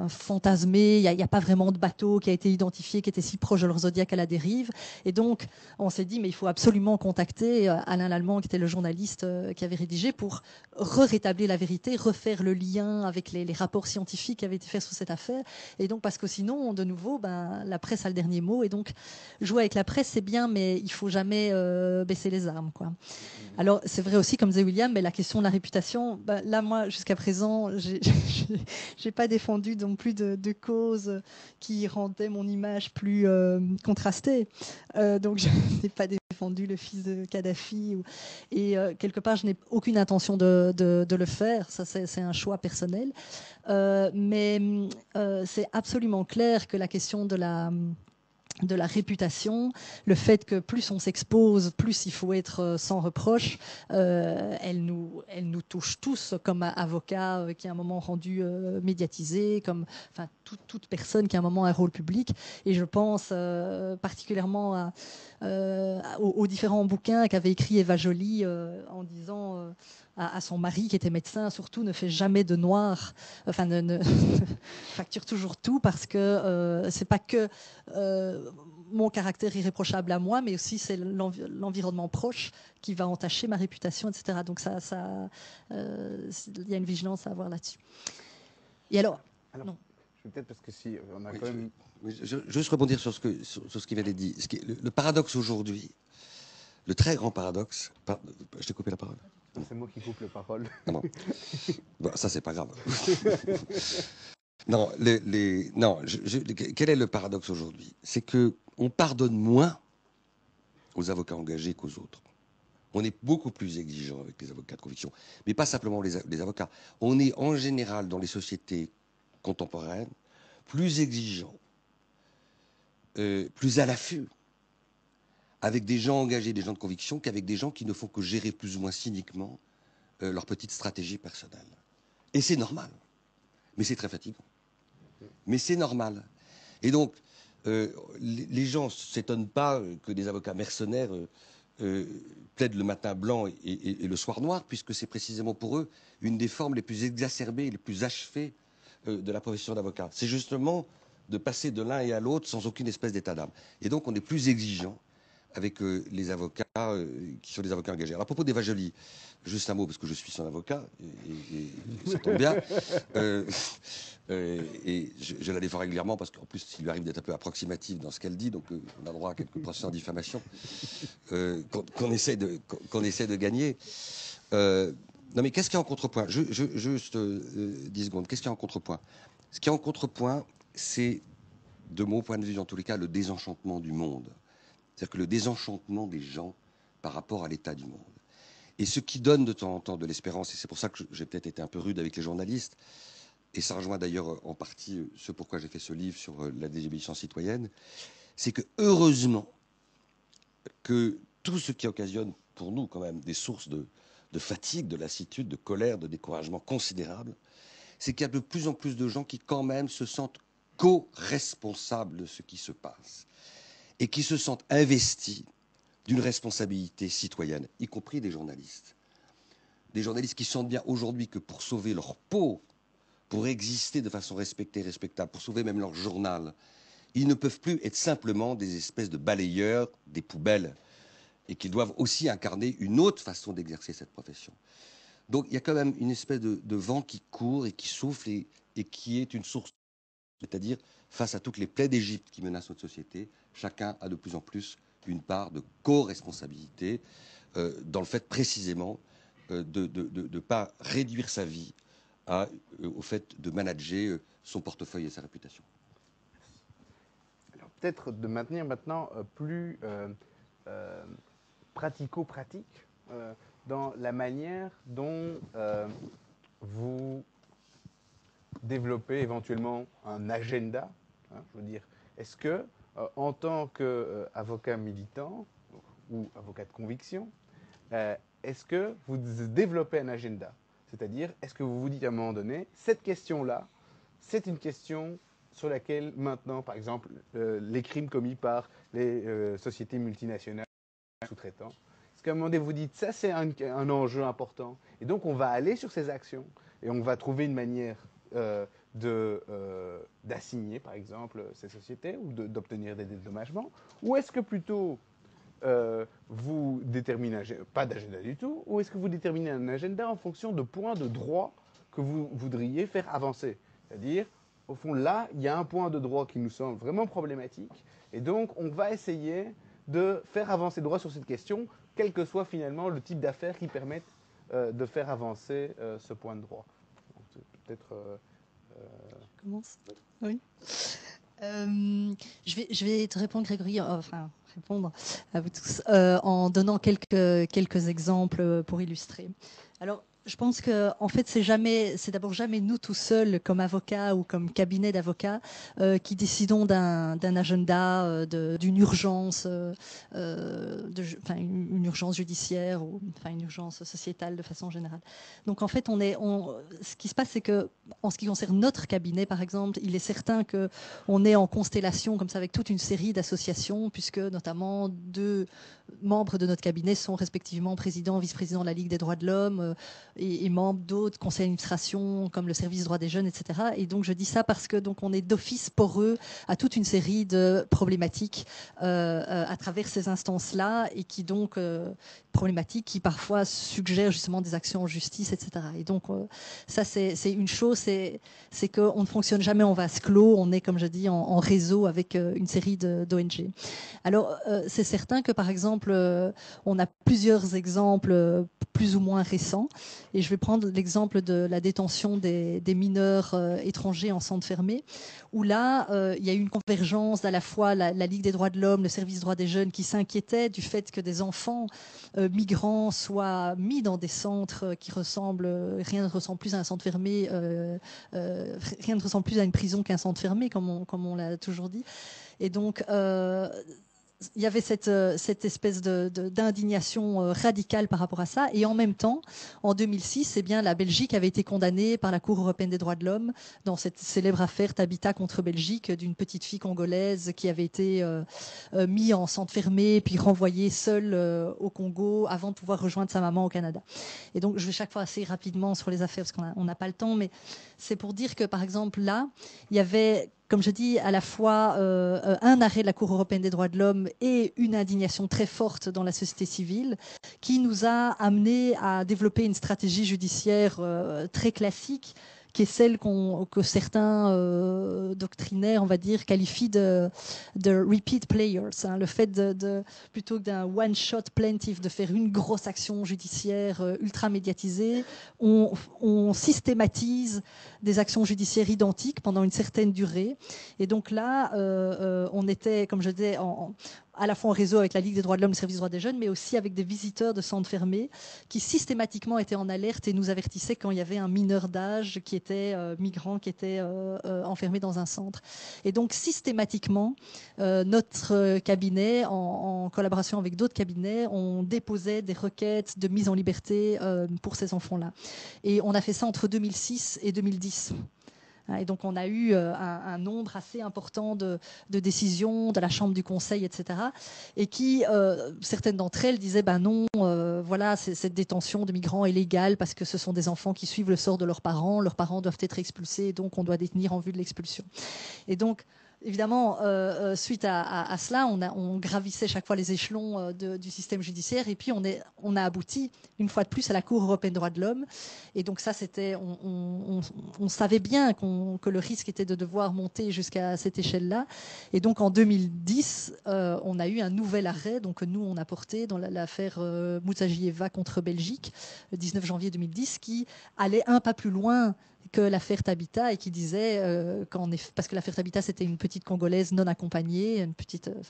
fantasmer. Il n'y a pas vraiment de bateau qui a été identifié, qui était si proche de leur Zodiac à la dérive. Et donc, on s'est dit, mais il faut absolument contacter Alain Lallemand, qui était le journaliste qui avait rédigé, pour rétablir la vérité, refaire le lien avec les rapports scientifiques qui avaient été faits sur cette affaire. Et donc, parce que sinon, de nouveau, la presse a le dernier mot. Et donc, jouer avec la presse, c'est bien, mais il ne faut jamais baisser les armes, quoi. Alors, c'est vrai aussi, comme disait William, mais la question de la réputation, là, moi, jusqu'à présent, j'ai pas défendu non plus de causes qui rendaient mon image plus contrastée. Donc, je n'ai pas défendu le fils de Kadhafi. Et quelque part, je n'ai aucune intention de le faire. Ça, c'est un choix personnel. Mais c'est absolument clair que la question de la réputation, le fait que plus on s'expose, plus il faut être sans reproche, elle nous touche tous comme avocats qui à un moment rendu médiatisés, comme toute personne qui à un moment a un rôle public. Et je pense particulièrement aux différents bouquins qu'avait écrit Eva Joly en disant à son mari qui était médecin, surtout ne fais jamais de noir, enfin ne facture toujours tout parce que c'est pas que mon caractère irréprochable à moi, mais aussi c'est l'environnement proche qui va entacher ma réputation, etc. Donc il y a une vigilance à avoir là-dessus. Et alors non. Peut-être parce que si on a Oui, quand même... je juste rebondir sur ce qui vient d'être dit. Le paradoxe aujourd'hui, le très grand paradoxe... je t'ai coupé la parole. C'est moi qui coupe la parole. Ah non. Bon, ça, c'est pas grave. Non, quel est le paradoxe aujourd'hui? C'est qu'on pardonne moins aux avocats engagés qu'aux autres. On est beaucoup plus exigeant avec les avocats de conviction. Mais pas simplement les avocats. On est en général dans les sociétés contemporaines plus exigeant, plus à l'affût avec des gens engagés, des gens de conviction, qu'avec des gens qui ne font que gérer plus ou moins cyniquement leur petite stratégie personnelle. Et c'est normal. Mais c'est très fatigant. Mais c'est normal. Et donc, les gens ne s'étonnent pas que des avocats mercenaires plaident le matin blanc et le soir noir, puisque c'est précisément pour eux une des formes les plus exacerbées, les plus achevées de la profession d'avocat. C'est justement de passer de l'un et à l'autre sans aucune espèce d'état d'âme. Et donc, on est plus exigeant avec les avocats qui sont des avocats engagés. Alors, à propos d'Eva Joly, juste un mot, parce que je suis son avocat, et ça tombe bien. Et je la défends régulièrement, parce qu'en plus, il lui arrive d'être un peu approximative dans ce qu'elle dit, donc on a droit à quelques procès en diffamation qu'on essaie de gagner. Non, mais qu'est-ce qu'il y a en contrepoint? Juste 10 secondes. Qu'est-ce qu'il y a en contrepoint? Ce qui est en contrepoint, c'est, de mon point de vue, en tous les cas, le désenchantement du monde. C'est-à-dire que le désenchantement des gens par rapport à l'état du monde. Et ce qui donne de temps en temps de l'espérance, et c'est pour ça que j'ai peut-être été un peu rude avec les journalistes, et ça rejoint d'ailleurs en partie ce pourquoi j'ai fait ce livre sur la désobéissance citoyenne, c'est que heureusement que tout ce qui occasionne pour nous quand même des sources de fatigue, de lassitude, de colère, de découragement considérables, c'est qu'il y a de plus en plus de gens qui quand même se sentent co-responsables de ce qui se passe et qui se sentent investis d'une responsabilité citoyenne, y compris des journalistes. Des journalistes qui sentent bien aujourd'hui que pour sauver leur peau, pour exister de façon respectée, respectable, pour sauver même leur journal, ils ne peuvent plus être simplement des espèces de balayeurs des poubelles et qu'ils doivent aussi incarner une autre façon d'exercer cette profession. Donc il y a quand même une espèce de vent qui court et qui souffle et qui est une source. C'est-à-dire, face à toutes les plaies d'Égypte qui menacent notre société, chacun a de plus en plus une part de co-responsabilité dans le fait précisément de ne pas réduire sa vie au fait de manager son portefeuille et sa réputation. Alors peut-être de maintenir maintenant plus pratico-pratique dans la manière dont vous développez éventuellement un agenda. Hein, je veux dire, est-ce que, en tant qu'avocat militant ou avocat de conviction, est-ce que vous développez un agenda? C'est-à-dire, est-ce que vous vous dites à un moment donné, cette question-là, c'est une question sur laquelle maintenant, par exemple, les crimes commis par les sociétés multinationales sous-traitants, est-ce qu'à un moment donné, vous dites, ça c'est un enjeu important, et donc on va aller sur ces actions, et on va trouver une manière d'assigner, par exemple, ces sociétés, ou d'obtenir des dédommagements, ou est-ce que plutôt vous déterminez, pas d'agenda du tout, ou est-ce que vous déterminez un agenda en fonction de points de droit que vous voudriez faire avancer? C'est-à-dire, au fond, là, il y a un point de droit qui nous semble vraiment problématique, et donc on va essayer de faire avancer le droit sur cette question, quel que soit finalement le type d'affaires qui permettent de faire avancer ce point de droit. Peut-être... Je commence. Oui. Je vais te répondre, Grégory, enfin répondre à vous tous, en donnant quelques exemples pour illustrer. Alors, Je pense que, en fait, c'est d'abord jamais nous tout seuls, comme avocats ou comme cabinet d'avocats, qui décidons d'un agenda, d'une urgence, enfin, une urgence judiciaire ou enfin, une urgence sociétale de façon générale. Donc, en fait, ce qui se passe, c'est que, en ce qui concerne notre cabinet, par exemple, il est certain que on est en constellation comme ça avec toute une série d'associations, puisque notamment 2 membres de notre cabinet sont respectivement président, vice-président de la Ligue des droits de l'homme. Et membres d'autres conseils d'administration comme le service droits des jeunes, etc. Et donc je dis ça parce que donc on est d'office poreux à toute une série de problématiques à travers ces instances-là et qui donc problématiques qui parfois suggèrent justement des actions en justice, etc. Et donc ça c'est une chose, c'est qu'on ne fonctionne jamais en vase clos, on est comme je dis en réseau avec une série d'ONG. Alors c'est certain que par exemple on a plusieurs exemples plus ou moins récents. Et je vais prendre l'exemple de la détention des mineurs étrangers en centre fermé, où là, il y a eu une convergence à la fois la Ligue des droits de l'homme, le service droits des jeunes, qui s'inquiétaient du fait que des enfants migrants soient mis dans des centres qui ressemblent, rien ne ressemble plus à un centre fermé, rien ne ressemble plus à une prison qu'un centre fermé, comme on l'a toujours dit. Et donc, il y avait cette espèce d'indignation radicale par rapport à ça. Et en même temps, en 2006, eh bien, la Belgique avait été condamnée par la Cour européenne des droits de l'homme dans cette célèbre affaire Tabitha contre Belgique d'une petite fille congolaise qui avait été mise en centre fermé puis renvoyée seule au Congo avant de pouvoir rejoindre sa maman au Canada. Et donc, je vais chaque fois assez rapidement sur les affaires parce qu'on n'a pas le temps, mais c'est pour dire que, par exemple, là, il y avait, comme je dis, à la fois un arrêt de la Cour européenne des droits de l'homme et une indignation très forte dans la société civile qui nous a amené à développer une stratégie judiciaire très classique qui est celle que certains doctrinaires, on va dire, qualifient de repeat players. Hein, le fait plutôt que d'un one-shot plaintiff, de faire une grosse action judiciaire ultra médiatisée, on systématise des actions judiciaires identiques pendant une certaine durée. Et donc là, on était, comme je disais, à la fois en réseau avec la Ligue des droits de l'homme, le service des droits des jeunes, mais aussi avec des visiteurs de centres fermés qui systématiquement étaient en alerte et nous avertissaient quand il y avait un mineur d'âge qui était migrant, qui était enfermé dans un centre. Et donc systématiquement, notre cabinet, en collaboration avec d'autres cabinets, on déposait des requêtes de mise en liberté pour ces enfants-là. Et on a fait ça entre 2006 et 2010. Et donc, on a eu un nombre assez important de décisions de la Chambre du Conseil, etc. Et qui, certaines d'entre elles disaient, ben non, voilà, cette détention de migrants est légale parce que ce sont des enfants qui suivent le sort de leurs parents doivent être expulsés, donc on doit détenir en vue de l'expulsion. Et donc, évidemment, suite à cela, on gravissait chaque fois les échelons du système judiciaire et puis on a abouti une fois de plus à la Cour européenne des droits de l'homme. Et donc ça, on savait bien que le risque était de devoir monter jusqu'à cette échelle-là. Et donc en 2010, on a eu un nouvel arrêt, donc que nous on a porté dans l'affaire Moutsajieva contre Belgique, le 19 janvier 2010, qui allait un pas plus loin que l'affaire Tabitha et qui disait parce que l'affaire Tabitha c'était une petite Congolaise non accompagnée,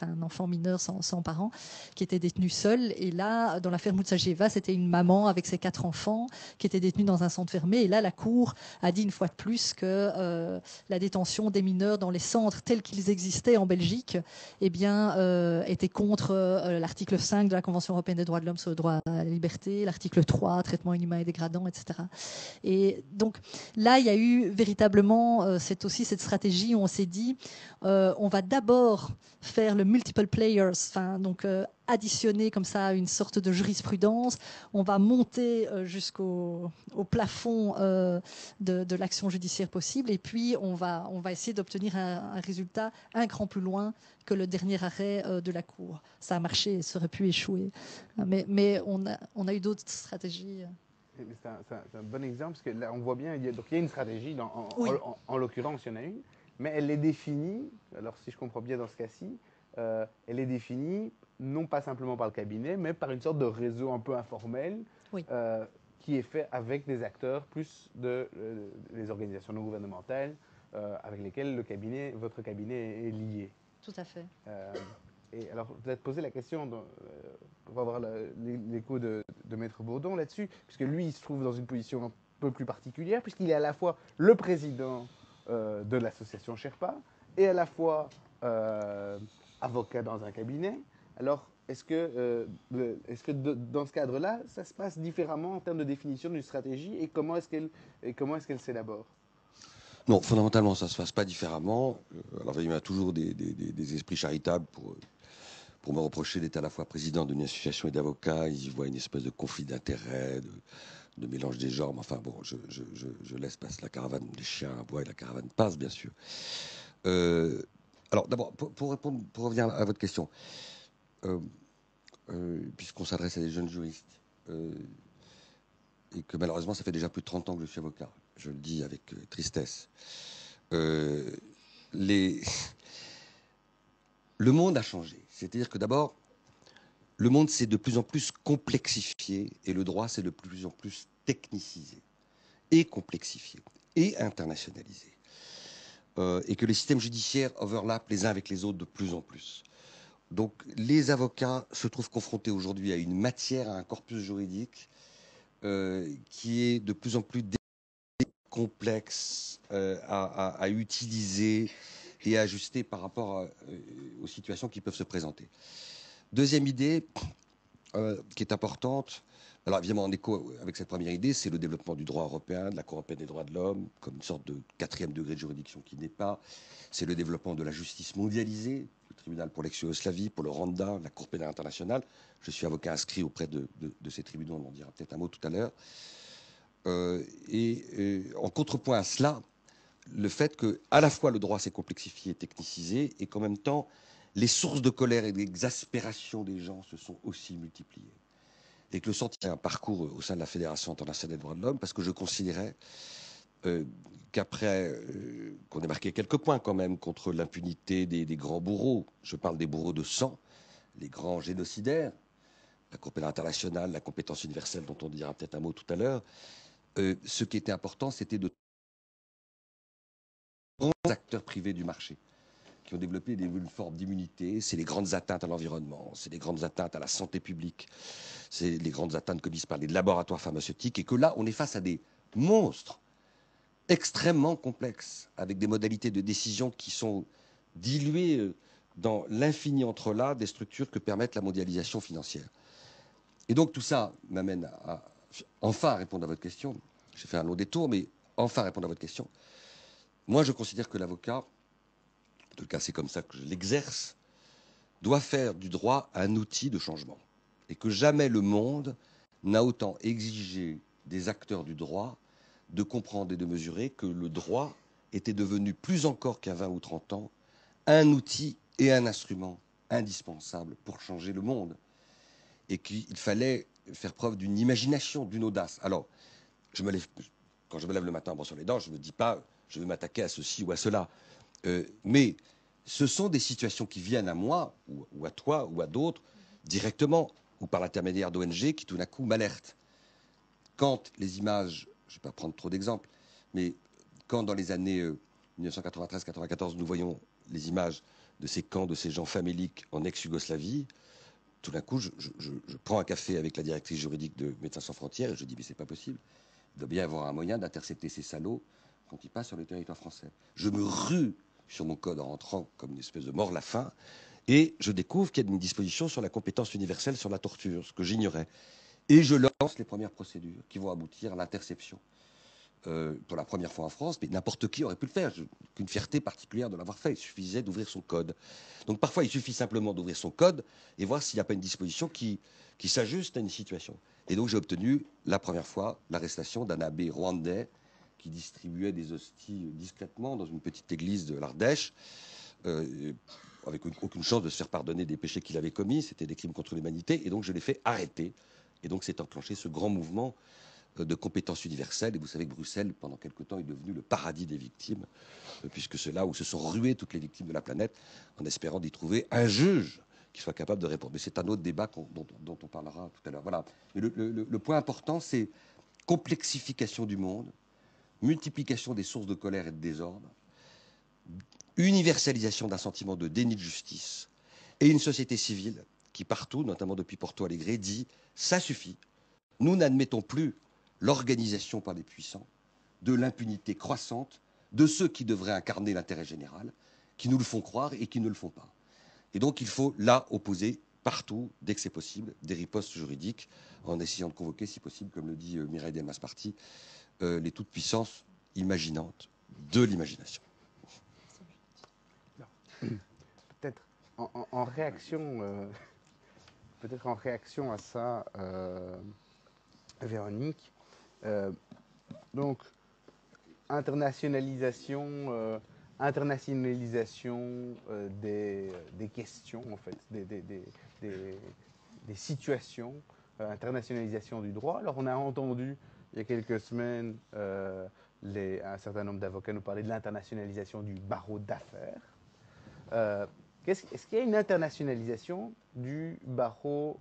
un enfant mineur sans parents qui était détenu seul, et là dans l'affaire Moutsajieva c'était une maman avec ses 4 enfants qui étaient détenus dans un centre fermé, et là la Cour a dit une fois de plus que la détention des mineurs dans les centres tels qu'ils existaient en Belgique eh bien, était contre l'article 5 de la Convention européenne des droits de l'homme sur le droit à la liberté, l'article 3 traitement inhumain et dégradant, etc. Et donc là, il y a eu véritablement cette stratégie où on s'est dit on va d'abord faire le multiple players, donc additionner comme ça une sorte de jurisprudence. On va monter jusqu'au plafond de l'action judiciaire possible, et puis on va essayer d'obtenir un résultat un cran plus loin que le dernier arrêt de la Cour. Ça a marché, ça aurait pu échouer, mais on a eu d'autres stratégies. C'est un bon exemple parce que là, on voit bien, il y a une stratégie, Oui. en l'occurrence, il y en a une, mais elle est définie, alors si je comprends bien dans ce cas-ci, elle est définie non pas simplement par le cabinet, mais par une sorte de réseau un peu informel Oui. Qui est fait avec des acteurs plus les organisations non gouvernementales avec lesquelles votre cabinet est lié. Tout à fait. Et alors, peut-être poser la question, pour avoir l'écho de Maître Bourdon là-dessus, puisque lui, il se trouve dans une position un peu plus particulière, puisqu'il est à la fois le président de l'association Sherpa et à la fois avocat dans un cabinet. Alors, est-ce que dans ce cadre-là, ça se passe différemment en termes de définition d'une stratégie et comment est-ce qu'elle s'élabore? Non, fondamentalement, ça ne se passe pas différemment. Alors, il y a toujours des esprits charitables pour me reprocher d'être à la fois président d'une association et d'avocat. Ils y voient une espèce de conflit d'intérêts, de mélange des genres. Enfin bon, je laisse passer la caravane, les chiens aboient et la caravane passe, bien sûr. Alors d'abord, pour revenir à votre question, puisqu'on s'adresse à des jeunes juristes, et que malheureusement ça fait déjà plus de 30 ans que je suis avocat, je le dis avec tristesse, le monde a changé. C'est-à-dire que d'abord, le monde s'est de plus en plus complexifié et le droit s'est de plus en plus technicisé et complexifié et internationalisé. Et que les systèmes judiciaires overlappent les uns avec les autres de plus en plus. Donc les avocats se trouvent confrontés aujourd'hui à une matière, à un corpus juridique qui est de plus en plus complexe à utiliser et à ajuster par rapport aux situations qui peuvent se présenter. Deuxième idée qui est importante, alors évidemment en écho avec cette première idée, c'est le développement du droit européen, de la Cour européenne des droits de l'homme, comme une sorte de 4e degré de juridiction qui n'est pas. C'est le développement de la justice mondialisée, le tribunal pour l'ex-Yougoslavie, pour le Rwanda, la Cour pénale internationale. Je suis avocat inscrit auprès de ces tribunaux, on en dira peut-être un mot tout à l'heure. En contrepoint à cela, le fait que à la fois le droit s'est complexifié et technicisé, et qu'en même temps, les sources de colère et d'exaspération des gens se sont aussi multipliées. Et que le sentiment un parcours au sein de la Fédération internationale des droits de l'homme, parce que je considérais qu'après qu'on ait marqué quelques points quand même contre l'impunité des grands bourreaux, je parle des bourreaux de sang, les grands génocidaires, la Cour pénale internationale, la compétence universelle dont on dira peut-être un mot tout à l'heure, ce qui était important, c'était de grands acteurs privés du marché qui ont développé une forme d'immunité. C'est les grandes atteintes à l'environnement, c'est les grandes atteintes à la santé publique, c'est les grandes atteintes commises par les laboratoires pharmaceutiques, et que là, on est face à des monstres extrêmement complexes, avec des modalités de décision qui sont diluées dans l'infini entrelac des structures que permettent la mondialisation financière. Et donc tout ça m'amène à enfin répondre à votre question. J'ai fait un long détour, mais enfin répondre à votre question. Moi, je considère que l'avocat, en tout cas c'est comme ça que je l'exerce, doit faire du droit un outil de changement. Et que jamais le monde n'a autant exigé des acteurs du droit de comprendre et de mesurer que le droit était devenu, plus encore qu'à 20 ou 30 ans, un outil et un instrument indispensable pour changer le monde. Et qu'il fallait faire preuve d'une imagination, d'une audace. Alors, quand je me lève le matin en brossant les dents, je ne me dis pas je vais m'attaquer à ceci ou à cela. Mais ce sont des situations qui viennent à moi, ou à toi, ou à d'autres, directement, ou par l'intermédiaire d'ONG qui tout d'un coup m'alertent. Quand les images, je ne vais pas prendre trop d'exemples, mais quand dans les années 1993-94, nous voyons les images de ces camps, de ces gens faméliques en ex-Yougoslavie, tout d'un coup, je prends un café avec la directrice juridique de Médecins sans frontières et je dis mais c'est pas possible. Il doit bien y avoir un moyen d'intercepter ces salauds quand ils passent sur le territoire français. Je me rue sur mon code en rentrant comme une espèce de mort-la-faim et je découvre qu'il y a une disposition sur la compétence universelle sur la torture, ce que j'ignorais. Et je lance les premières procédures qui vont aboutir à l'interception. Pour la première fois en France, mais n'importe qui aurait pu le faire. Une fierté particulière de l'avoir fait. Il suffisait d'ouvrir son code. Donc parfois, il suffit simplement d'ouvrir son code et voir s'il n'y a pas une disposition qui s'ajuste à une situation. Et donc j'ai obtenu la première fois l'arrestation d'un abbé rwandais qui distribuait des hosties discrètement dans une petite église de l'Ardèche, avec aucune chance de se faire pardonner des péchés qu'il avait commis. C'était des crimes contre l'humanité. Et donc je l'ai fait arrêter. Et donc s'est enclenché ce grand mouvement de compétences universelles. Et vous savez que Bruxelles, pendant quelque temps, est devenu le paradis des victimes, puisque c'est là où se sont ruées toutes les victimes de la planète, en espérant d'y trouver un juge qui soit capable de répondre. Mais c'est un autre débat dont on parlera tout à l'heure. Voilà. Mais le point important, c'est complexification du monde, multiplication des sources de colère et de désordre, universalisation d'un sentiment de déni de justice, et une société civile qui partout, notamment depuis Porto Alegre, dit « ça suffit, nous n'admettons plus l'organisation par les puissants de l'impunité croissante de ceux qui devraient incarner l'intérêt général, qui nous le font croire et qui ne le font pas. » Et donc il faut là opposer partout, dès que c'est possible, des ripostes juridiques, en essayant de convoquer, si possible, comme le dit Mireille Delmas-Marty, les toutes-puissances imaginantes de l'imagination. Peut-être en réaction, peut-être en réaction à ça, Véronique, donc internationalisation, des questions, en fait, des situations, internationalisation du droit. Alors on a entendu il y a quelques semaines un certain nombre d'avocats nous parler de l'internationalisation du barreau d'affaires. Est-ce qu'il y a une internationalisation du barreau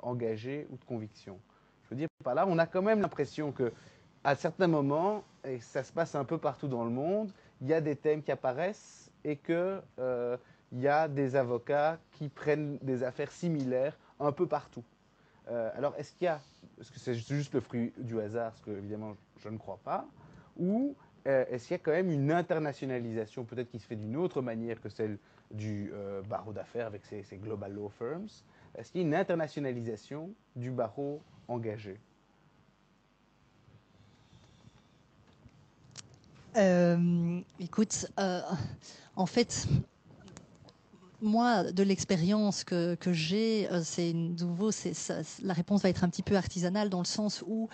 engagé ou de conviction? Je veux dire par là, on a quand même l'impression que à certains moments, et ça se passe un peu partout dans le monde, il y a des thèmes qui apparaissent et que il y a des avocats qui prennent des affaires similaires un peu partout. Alors, est-ce que c'est juste le fruit du hasard, ce que évidemment je ne crois pas, ou est-ce qu'il y a quand même une internationalisation, peut-être qui se fait d'une autre manière que celle du barreau d'affaires avec ses global law firms? Est-ce qu'il y a une internationalisation du barreau engagé? Écoute, en fait, moi, de l'expérience que j'ai, c'est nouveau, la réponse va être un petit peu artisanale dans le sens où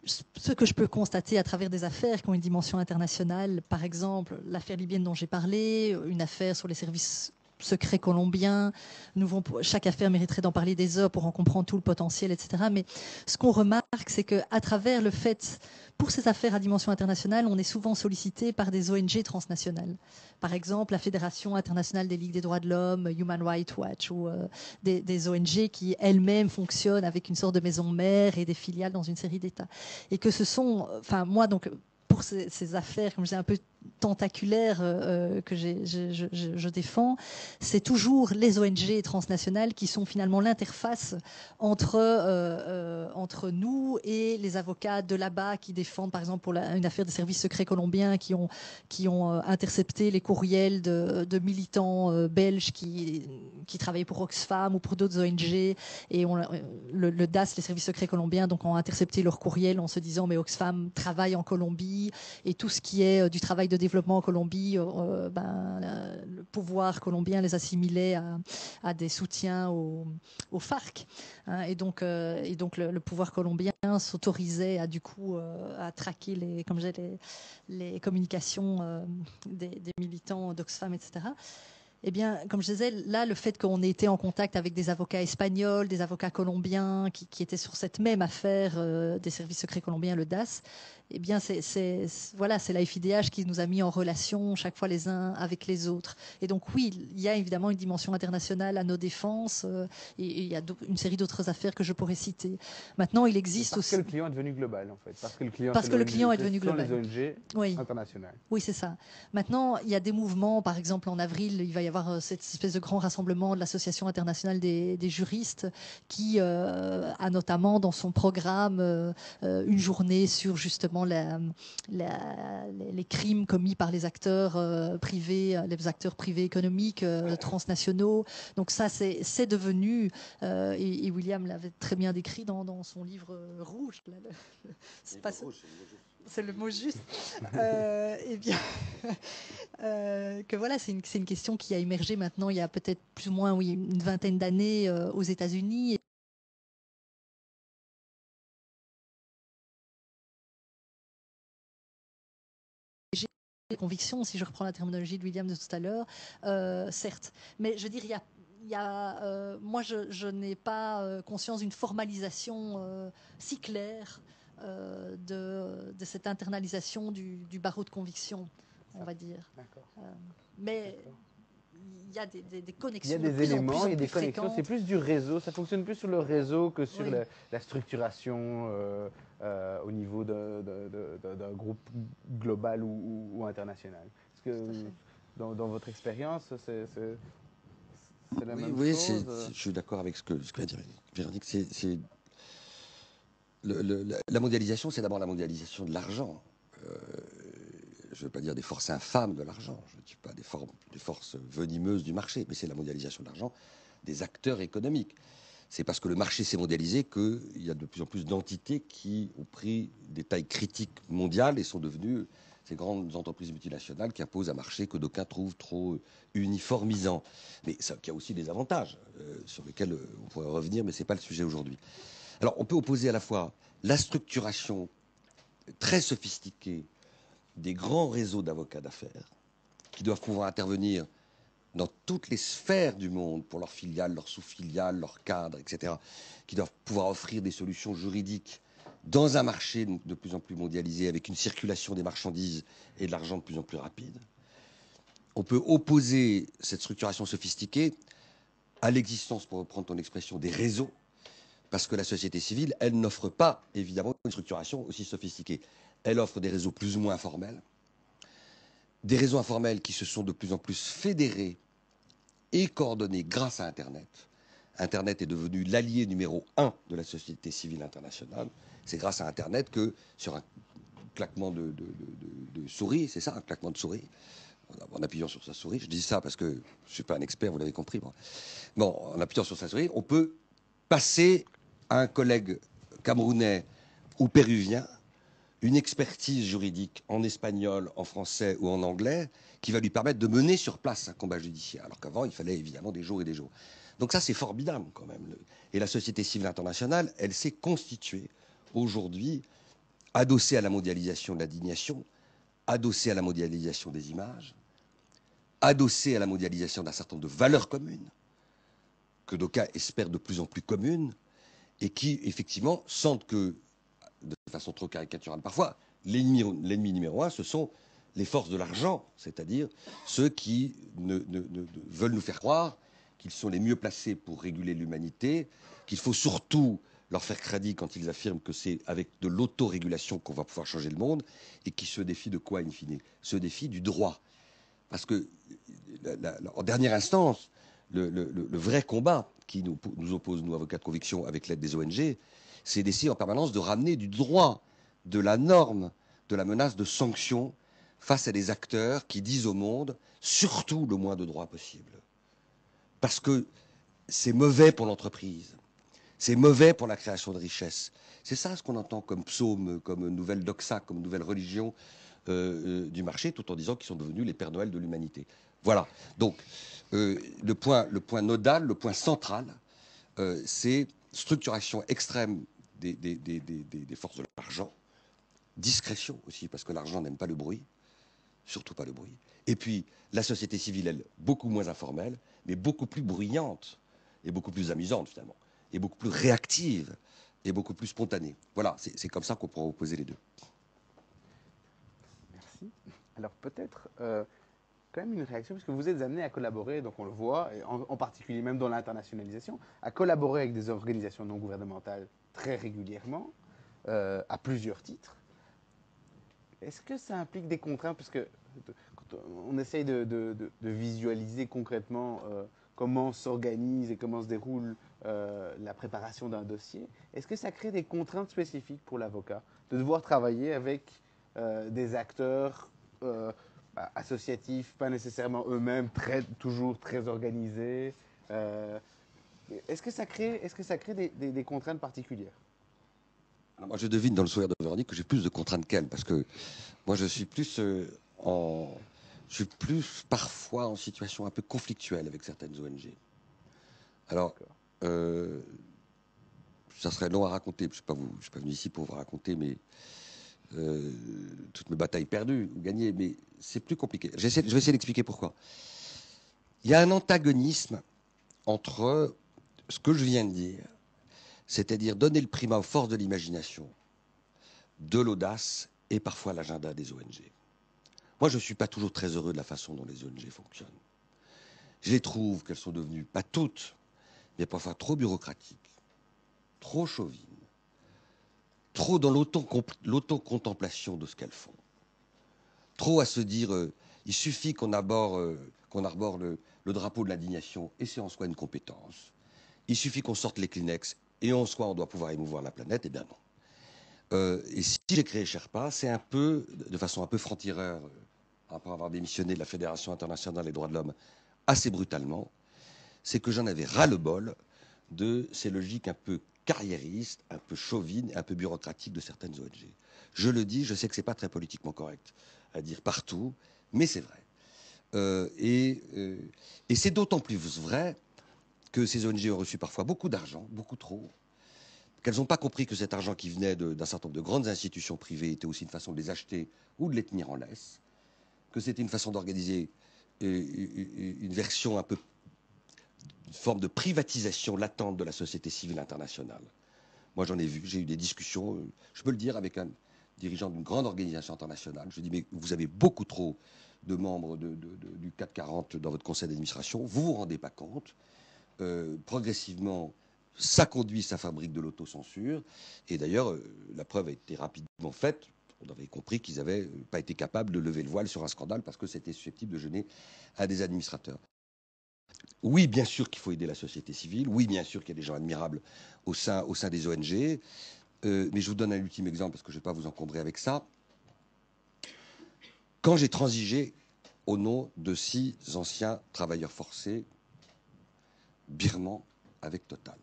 ce que je peux constater à travers des affaires qui ont une dimension internationale, par exemple l'affaire libyenne dont j'ai parlé, une affaire sur les services secrets colombiens, chaque affaire mériterait d'en parler des heures pour en comprendre tout le potentiel, etc. Mais ce qu'on remarque, c'est qu'à travers le fait, pour ces affaires à dimension internationale, on est souvent sollicité par des ONG transnationales. Par exemple, la Fédération internationale des ligues des droits de l'homme, Human Rights Watch, ou des ONG qui elles-mêmes fonctionnent avec une sorte de maison mère et des filiales dans une série d'États. Et que ce sont, enfin moi donc, pour ces affaires, comme je dis, un peu tentaculaires que je défends, c'est toujours les ONG transnationales qui sont finalement l'interface entre nous et les avocats de là-bas qui défendent, par exemple, pour une affaire des services secrets colombiens qui ont intercepté les courriels de militants belges qui travaillaient pour Oxfam ou pour d'autres ONG, et le DAS, les services secrets colombiens, donc ont intercepté leurs courriels en se disant mais Oxfam travaille en Colombie et tout ce qui est du travail de développement en Colombie, le pouvoir colombien les assimilait à des soutiens au FARC. Hein, et donc le pouvoir colombien s'autorisait à du coup à traquer les communications des militants d'Oxfam, etc. Eh bien, comme je disais, là, le fait qu'on ait été en contact avec des avocats espagnols, des avocats colombiens qui étaient sur cette même affaire des services secrets colombiens, le DAS, eh bien, c'est la FIDH qui nous a mis en relation chaque fois les uns avec les autres. Et donc, oui, il y a évidemment une dimension internationale à nos défenses et il y a une série d'autres affaires que je pourrais citer. Maintenant, il existe parce aussi... que le client est devenu global, en fait. Parce que le client, est devenu global. Ce sont les ONG internationales. Oui, c'est ça. Maintenant, il y a des mouvements, par exemple en avril, il va y avoir cette espèce de grand rassemblement de l'Association internationale des juristes qui a notamment dans son programme une journée sur justement les crimes commis par les acteurs privés économiques transnationaux. Donc ça, c'est devenu, et William l'avait très bien décrit dans son livre rouge. Là, c'est le mot juste. Eh bien, que voilà, c'est une question qui a émergé maintenant il y a peut-être plus ou moins une vingtaine d'années aux États-Unis. J'ai des convictions, si je reprends la terminologie de William de tout à l'heure, certes. Mais je veux dire, moi, je n'ai pas conscience d'une formalisation si claire de cette internalisation du barreau de conviction, on va dire. Mais il y a des connexions. Il y a des éléments, il y a des connexions. C'est plus du réseau. Ça fonctionne plus sur le réseau que sur la structuration au niveau d'un groupe global ou international. Parce que dans votre expérience, c'est la même Oui, chose. je suis d'accord avec ce que vient de dire Véronique. La mondialisation, c'est d'abord la mondialisation de l'argent. Je ne veux pas dire des forces infâmes de l'argent, je ne dis pas des forces venimeuses du marché, mais c'est la mondialisation de l'argent des acteurs économiques. C'est parce que le marché s'est mondialisé qu'il y a de plus en plus d'entités qui ont pris des tailles critiques mondiales et sont devenues ces grandes entreprises multinationales qui imposent un marché que d'aucuns trouvent trop uniformisant. Mais ça, qui a aussi des avantages sur lesquels on pourrait revenir, mais ce n'est pas le sujet aujourd'hui. Alors on peut opposer à la fois la structuration très sophistiquée des grands réseaux d'avocats d'affaires qui doivent pouvoir intervenir dans toutes les sphères du monde pour leurs filiales, leurs sous-filiales, leurs cadres, etc., qui doivent pouvoir offrir des solutions juridiques dans un marché de plus en plus mondialisé avec une circulation des marchandises et de l'argent de plus en plus rapide. On peut opposer cette structuration sophistiquée à l'existence, pour reprendre ton expression, des réseaux, parce que la société civile, elle n'offre pas, évidemment, une structuration aussi sophistiquée. Elle offre des réseaux plus ou moins informels, des réseaux informels qui se sont de plus en plus fédérés et coordonnés grâce à Internet. Internet est devenu l'allié numéro 1 de la société civile internationale. C'est grâce à Internet que, sur un claquement de souris, c'est ça, un claquement de souris, en appuyant sur sa souris, je dis ça parce que je ne suis pas un expert, vous l'avez compris. Bon, en appuyant sur sa souris, on peut passer à un collègue camerounais ou péruvien une expertise juridique en espagnol, en français ou en anglais qui va lui permettre de mener sur place un combat judiciaire. Alors qu'avant, il fallait évidemment des jours et des jours. Donc ça, c'est formidable quand même. Et la société civile internationale, elle s'est constituée aujourd'hui, adossée à la mondialisation de l'indignation, adossée à la mondialisation des images, adossée à la mondialisation d'un certain nombre de valeurs communes, que d'aucuns espèrent de plus en plus communes, et qui, effectivement, sentent que, de façon trop caricaturale parfois, l'ennemi numéro 1, ce sont les forces de l'argent, c'est-à-dire ceux qui veulent nous faire croire qu'ils sont les mieux placés pour réguler l'humanité, qu'il faut surtout leur faire crédit quand ils affirment que c'est avec de l'autorégulation qu'on va pouvoir changer le monde, et qui se défient de quoi, in fine? Se défient du droit. Parce que, en dernière instance, le vrai combat qui nous oppose, nous, avocats de conviction, avec l'aide des ONG, c'est d'essayer en permanence de ramener du droit, de la norme, de la menace de sanctions face à des acteurs qui disent au monde surtout le moins de droits possible. Parce que c'est mauvais pour l'entreprise, c'est mauvais pour la création de richesses. C'est ça ce qu'on entend comme psaume, comme nouvelle doxa, comme nouvelle religion du marché, tout en disant qu'ils sont devenus les Pères Noël de l'humanité. Voilà. Donc, le point nodal, le point central, c'est structuration extrême des forces de l'argent, discrétion aussi, parce que l'argent n'aime pas le bruit, surtout pas le bruit. Et puis, la société civile, elle, beaucoup moins informelle, mais beaucoup plus bruyante, et beaucoup plus amusante finalement, et beaucoup plus réactive, et beaucoup plus spontanée. Voilà, c'est comme ça qu'on pourra opposer les deux. Merci. Alors peut-être quand même une réaction, puisque vous êtes amené à collaborer, donc on le voit, et en particulier même dans l'internationalisation, à collaborer avec des organisations non gouvernementales très régulièrement, à plusieurs titres. Est-ce que ça implique des contraintes? Parce que quand on essaye de visualiser concrètement comment s'organise et comment se déroule la préparation d'un dossier, est-ce que ça crée des contraintes spécifiques pour l'avocat de devoir travailler avec des acteurs associatifs, pas nécessairement eux-mêmes, toujours très organisés est-ce que ça crée des contraintes particulières? Alors moi, je devine dans le sourire de Véronique que j'ai plus de contraintes qu'elle, parce que moi, je suis plus je suis plus parfois en situation un peu conflictuelle avec certaines ONG. Alors, ça serait long à raconter. Je ne suis pas venu ici pour vous raconter toutes mes batailles perdues ou gagnées, mais c'est plus compliqué. Je vais essayer d'expliquer pourquoi. Il y a un antagonisme entre ce que je viens de dire, c'est-à-dire donner le primat aux forces de l'imagination, de l'audace et parfois l'agenda des ONG. Moi, je ne suis pas toujours très heureux de la façon dont les ONG fonctionnent. Je les trouve qu'elles sont devenues, pas toutes, mais parfois trop bureaucratiques, trop chauvines, trop dans l'autocontemplation de ce qu'elles font, trop à se dire Il suffit qu'on arbore le drapeau de l'indignation et c'est en soi une compétence. Il suffit qu'on sorte les Kleenex et en soi on doit pouvoir émouvoir la planète. Eh bien non. Et si j'ai créé Sherpa, c'est un peu, de façon un peu franc-tireur, après avoir démissionné de la Fédération internationale des droits de l'homme assez brutalement, c'est que j'en avais ras-le-bol de ces logiques un peu carriéristes, un peu chauvines, un peu bureaucratiques de certaines ONG. Je le dis, je sais que c'est pas très politiquement correct à dire partout, mais c'est vrai. Et c'est d'autant plus vrai que ces ONG ont reçu parfois beaucoup d'argent, beaucoup trop, qu'elles n'ont pas compris que cet argent qui venait d'un certain nombre de grandes institutions privées était aussi une façon de les acheter ou de les tenir en laisse, que c'était une façon d'organiser une version un peu, une forme de privatisation latente de la société civile internationale. Moi, j'en ai vu, j'ai eu des discussions, je peux le dire, avec un dirigeant d'une grande organisation internationale. Je dis, mais vous avez beaucoup trop de membres du CAC 40 dans votre conseil d'administration, vous ne vous rendez pas compte. Progressivement, ça conduit, ça fabrique de l'autocensure. Et d'ailleurs, la preuve a été rapidement faite. On avait compris qu'ils n'avaient pas été capables de lever le voile sur un scandale parce que c'était susceptible de gêner à des administrateurs. Oui, bien sûr qu'il faut aider la société civile. Oui, bien sûr qu'il y a des gens admirables au sein des ONG. Mais je vous donne un ultime exemple parce que je ne vais pas vous encombrer avec ça. Quand j'ai transigé au nom de 6 anciens travailleurs forcés birmans avec Total,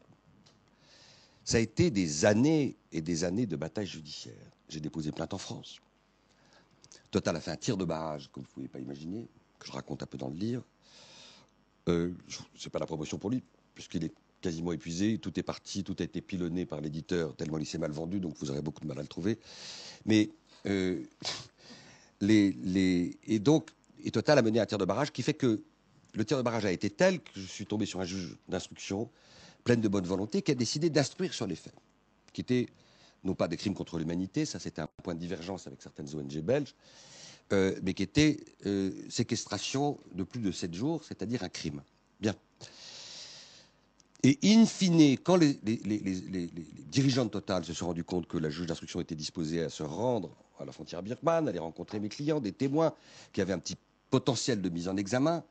ça a été des années et des années de bataille judiciaire. J'ai déposé plainte en France. Total a fait un tir de barrage, comme vous ne pouvez pas imaginer, que je raconte un peu dans le livre. C'est pas la promotion pour lui, puisqu'il est quasiment épuisé. Tout est parti, tout a été pilonné par l'éditeur, tellement il s'est mal vendu, donc vous aurez beaucoup de mal à le trouver. Mais et Total a mené un tir de barrage qui fait que le tir de barrage a été tel que je suis tombé sur un juge d'instruction pleine de bonne volonté qui a décidé d'instruire sur les faits, qui étaient non pas des crimes contre l'humanité, ça c'était un point de divergence avec certaines ONG belges, mais qui était séquestration de plus de 7 jours, c'est-à-dire un crime. Bien. Et in fine, quand les dirigeants de Total se sont rendus compte que la juge d'instruction était disposée à se rendre à la frontière birmane, aller rencontrer mes clients, des témoins qui avaient un petit potentiel de mise en examen,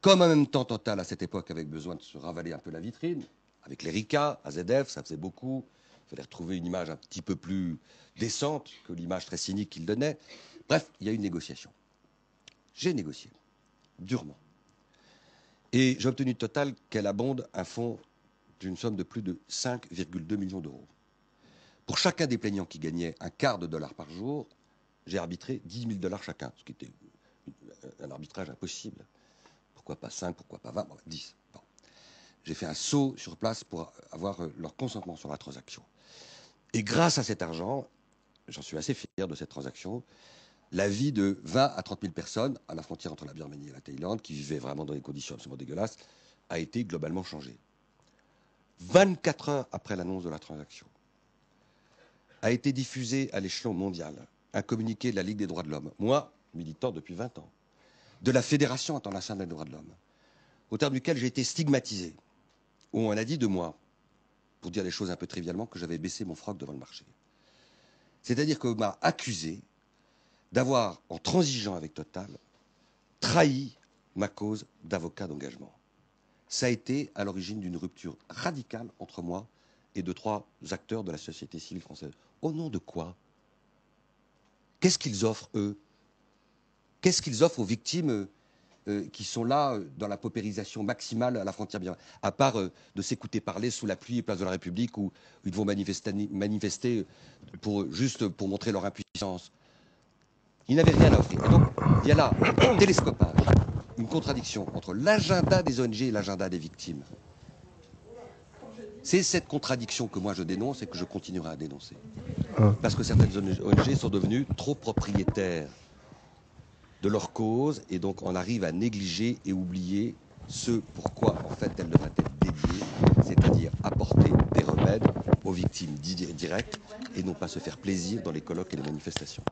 comme en même temps Total à cette époque avait besoin de se ravaler un peu la vitrine, avec l'Erika, AZF, ça faisait beaucoup, il fallait retrouver une image un petit peu plus décente que l'image très cynique qu'il donnait. Bref, il y a eu une négociation. J'ai négocié, durement. Et j'ai obtenu de Total qu'elle abonde un fonds d'une somme de plus de 5,2 millions d'euros. Pour chacun des plaignants qui gagnait un quart de dollar par jour, j'ai arbitré 10 000 dollars chacun, ce qui était un arbitrage impossible. Pourquoi pas 5, pourquoi pas 20, bon, 10. Bon. J'ai fait un saut sur place pour avoir leur consentement sur la transaction. Et grâce à cet argent, j'en suis assez fier de cette transaction, la vie de 20 à 30 000 personnes à la frontière entre la Birmanie et la Thaïlande, qui vivaient vraiment dans des conditions absolument dégueulasses, a été globalement changée. 24 heures après l'annonce de la transaction, a été diffusé à l'échelon mondial un communiqué de la Ligue des droits de l'homme, moi, militant depuis 20 ans, de la Fédération internationale des droits de l'homme, au terme duquel j'ai été stigmatisé, où on a dit de moi, pour dire les choses un peu trivialement, que j'avais baissé mon froc devant le marché. C'est-à-dire qu'on m'a accusé d'avoir, en transigeant avec Total, trahi ma cause d'avocat d'engagement. Ça a été à l'origine d'une rupture radicale entre moi et 2-3 acteurs de la société civile française. Au nom de quoi? Qu'est-ce qu'ils offrent, eux? Qu'est-ce qu'ils offrent aux victimes qui sont là dans la paupérisation maximale à la frontière birmane? À part de s'écouter parler sous la pluie et place de la République où ils vont manifester juste pour montrer leur impuissance. Ils n'avaient rien à offrir. Et donc, il y a là un télescopage, une contradiction entre l'agenda des ONG et l'agenda des victimes. C'est cette contradiction que moi je dénonce et que je continuerai à dénoncer. Parce que certaines ONG sont devenues trop propriétaires de leur cause et donc on arrive à négliger et oublier ce pourquoi en fait elles devraient être dédiées, c'est-à-dire apporter des remèdes aux victimes directes et non pas se faire plaisir dans les colloques et les manifestations.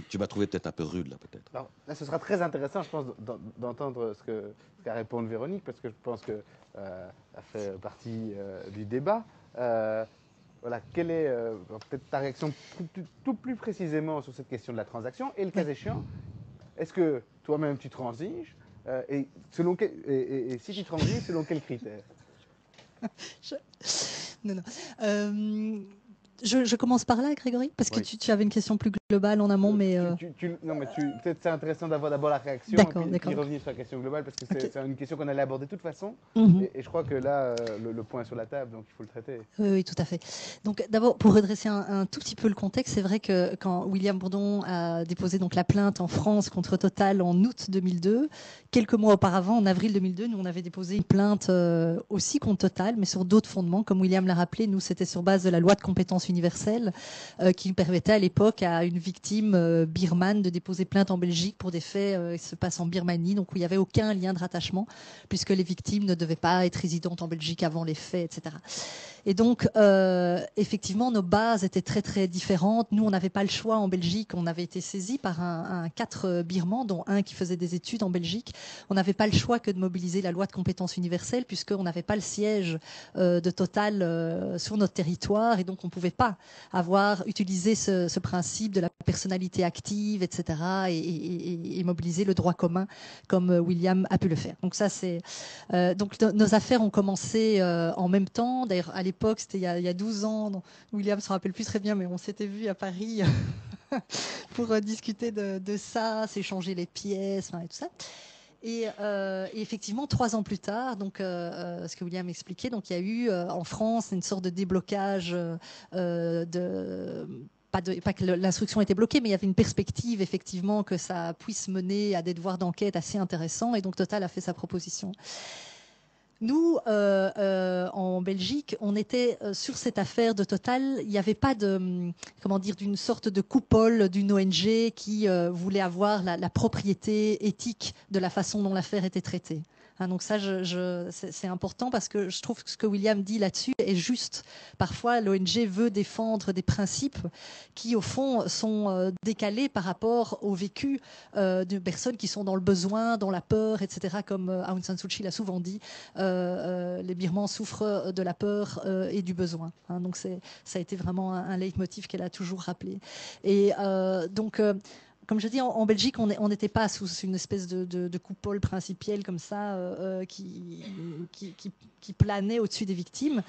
Tu m'as trouvé peut-être un peu rude là peut-être. Alors, là, ce sera très intéressant, je pense, d'entendre ce qu'a répondu Véronique, parce que je pense qu'elle fait partie du débat. Voilà, quelle est peut-être ta réaction tout plus précisément sur cette question de la transaction et le cas échéant, est-ce que toi-même tu transiges et si tu transiges, selon quels critères? Non, non. Je commence par là, Grégory, parce que Oui. tu avais une question plus globale en amont, mais... Non, mais peut-être c'est intéressant d'avoir d'abord la réaction D'accord, et puis d'accord. revenir sur la question globale parce que Ok. c'est une question qu'on allait aborder de toute façon. Mhm. Et je crois que là, le point est sur la table, donc il faut le traiter. Oui, oui, tout à fait. Donc, d'abord, pour redresser un tout petit peu le contexte, c'est vrai que quand William Bourdon a déposé donc la plainte en France contre Total en août 2002, quelques mois auparavant, en avril 2002, nous on avait déposé une plainte aussi contre Total, mais sur d'autres fondements. Comme William l'a rappelé, nous c'était sur base de la loi de compétence universelle qui permettait à l'époque à une victime birmane de déposer plainte en Belgique pour des faits qui se passent en Birmanie, donc où il n'y avait aucun lien de rattachement, puisque les victimes ne devaient pas être résidentes en Belgique avant les faits, etc. Et donc, effectivement, nos bases étaient très, très différentes. Nous, on n'avait pas le choix en Belgique. On avait été saisis par un 4 Birmans, dont un qui faisait des études en Belgique. On n'avait pas le choix que de mobiliser la loi de compétence universelle, puisqu'on n'avait pas le siège de Total sur notre territoire. Et donc, on ne pouvait pas avoir utilisé ce principe de la personnalité active, etc., et mobiliser le droit commun, comme William a pu le faire. Donc, ça, c'est... donc, nos affaires ont commencé en même temps. D'ailleurs, à l'époque, c'était il y a 12 ans. Donc, William ne se rappelle plus très bien, mais on s'était vu à Paris pour discuter de ça, s'échanger les pièces, et tout ça. Et effectivement, 3 ans plus tard, donc ce que William expliquait, donc il y a eu en France une sorte de déblocage de pas que l'instruction était bloquée, mais il y avait une perspective effectivement que ça puisse mener à des devoirs d'enquête assez intéressants. Et donc Total a fait sa proposition. Nous, en Belgique, on était sur cette affaire de Total. Il n'y avait pas de, comment dire, d'une sorte de coupole d'une ONG qui voulait avoir la propriété éthique de la façon dont l'affaire était traitée. Hein, donc ça, c'est important parce que je trouve que ce que William dit là-dessus est juste. Parfois, l'ONG veut défendre des principes qui, au fond, sont décalés par rapport au vécu de personnes qui sont dans le besoin, dans la peur, etc., comme Aung San Suu Kyi l'a souvent dit. Les Birmans souffrent de la peur et du besoin. Hein, donc ça a été vraiment un leitmotiv qu'elle a toujours rappelé. Et donc, comme je dis, en Belgique, on n'était pas sous une espèce de coupole principielle comme ça qui planait au-dessus des victimes.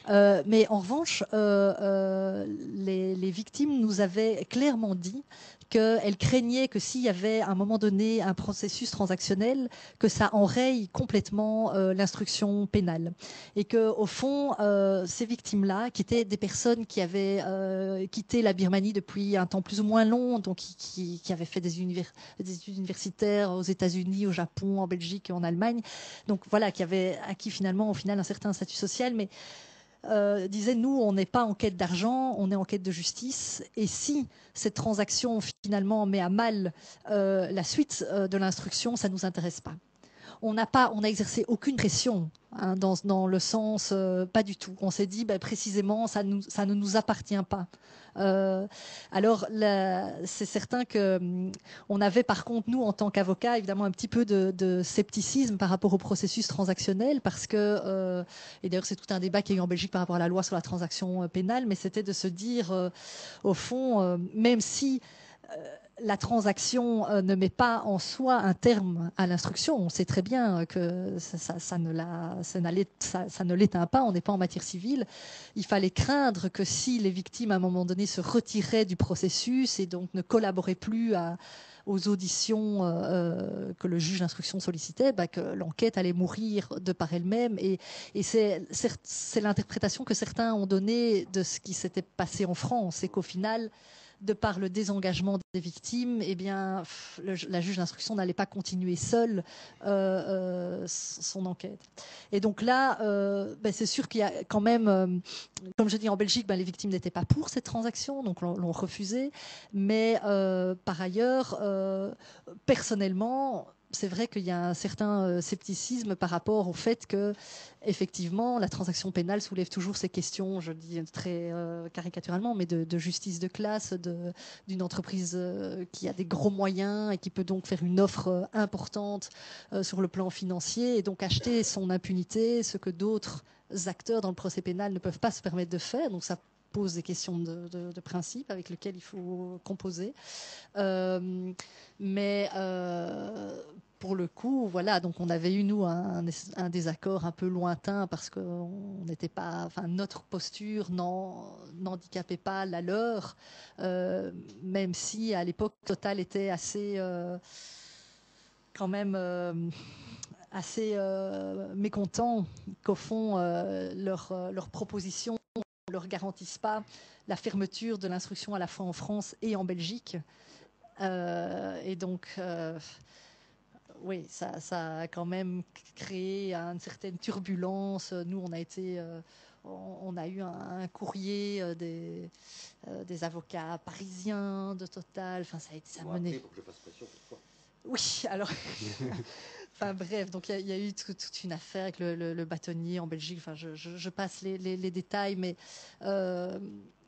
Mais en revanche, les victimes nous avaient clairement dit qu'elles craignaient que s'il y avait à un moment donné un processus transactionnel, que ça enraye complètement l'instruction pénale. Et qu'au fond, ces victimes-là, qui étaient des personnes qui avaient quitté la Birmanie depuis un temps plus ou moins long, donc qui avaient fait des études universitaires aux États-Unis, au Japon, en Belgique et en Allemagne, donc voilà, qui avaient acquis finalement au final un certain statut social, mais disait, nous, on n'est pas en quête d'argent, on est en quête de justice. Et si cette transaction, finalement, met à mal la suite de l'instruction, ça ne nous intéresse pas. On n'a exercé aucune pression hein, dans le sens, pas du tout. On s'est dit, précisément, ça ne nous appartient pas. Alors, c'est certain que on avait par contre, nous, en tant qu'avocats, évidemment un petit peu de scepticisme par rapport au processus transactionnel, parce que, et d'ailleurs c'est tout un débat qu'il y a eu en Belgique par rapport à la loi sur la transaction pénale, mais c'était de se dire, au fond, même si la transaction ne met pas en soi un terme à l'instruction. On sait très bien que ça ne l'éteint pas, on n'est pas en matière civile. Il fallait craindre que si les victimes, à un moment donné, se retiraient du processus et donc ne collaboraient plus aux auditions que le juge d'instruction sollicitait, que l'enquête allait mourir de par elle-même. Et c'est l'interprétation que certains ont donnée de ce qui s'était passé en France. C'est qu'au final, de par le désengagement des victimes, eh bien, la juge d'instruction n'allait pas continuer seule son enquête. Et donc là, c'est sûr qu'il y a quand même, comme je dis en Belgique, les victimes n'étaient pas pour cette transaction, donc l'ont refusé. Mais par ailleurs, personnellement, c'est vrai qu'il y a un certain scepticisme par rapport au fait que, effectivement, la transaction pénale soulève toujours ces questions, je dis très caricaturalement, mais de justice de classe, d'une entreprise qui a des gros moyens et qui peut donc faire une offre importante sur le plan financier et donc acheter son impunité, ce que d'autres acteurs dans le procès pénal ne peuvent pas se permettre de faire. Donc ça pose des questions de principe avec lesquelles il faut composer. Mais pour le coup, voilà, donc on avait eu, nous, un désaccord un peu lointain parce que notre posture n'handicapait pas la leur, même si à l'époque Total était assez, quand même, assez mécontent qu'au fond, leurs propositions ne leur garantissent pas la fermeture de l'instruction à la fois en France et en Belgique. Et donc, oui, ça a quand même créé une certaine turbulence. Nous, on a eu un courrier des avocats parisiens de Total. Enfin, ça a mené. Pour que je fasse pression cette fois. Oui, alors. Enfin bref, donc il y a eu toute une affaire avec le bâtonnier en Belgique. Enfin, je passe les détails, mais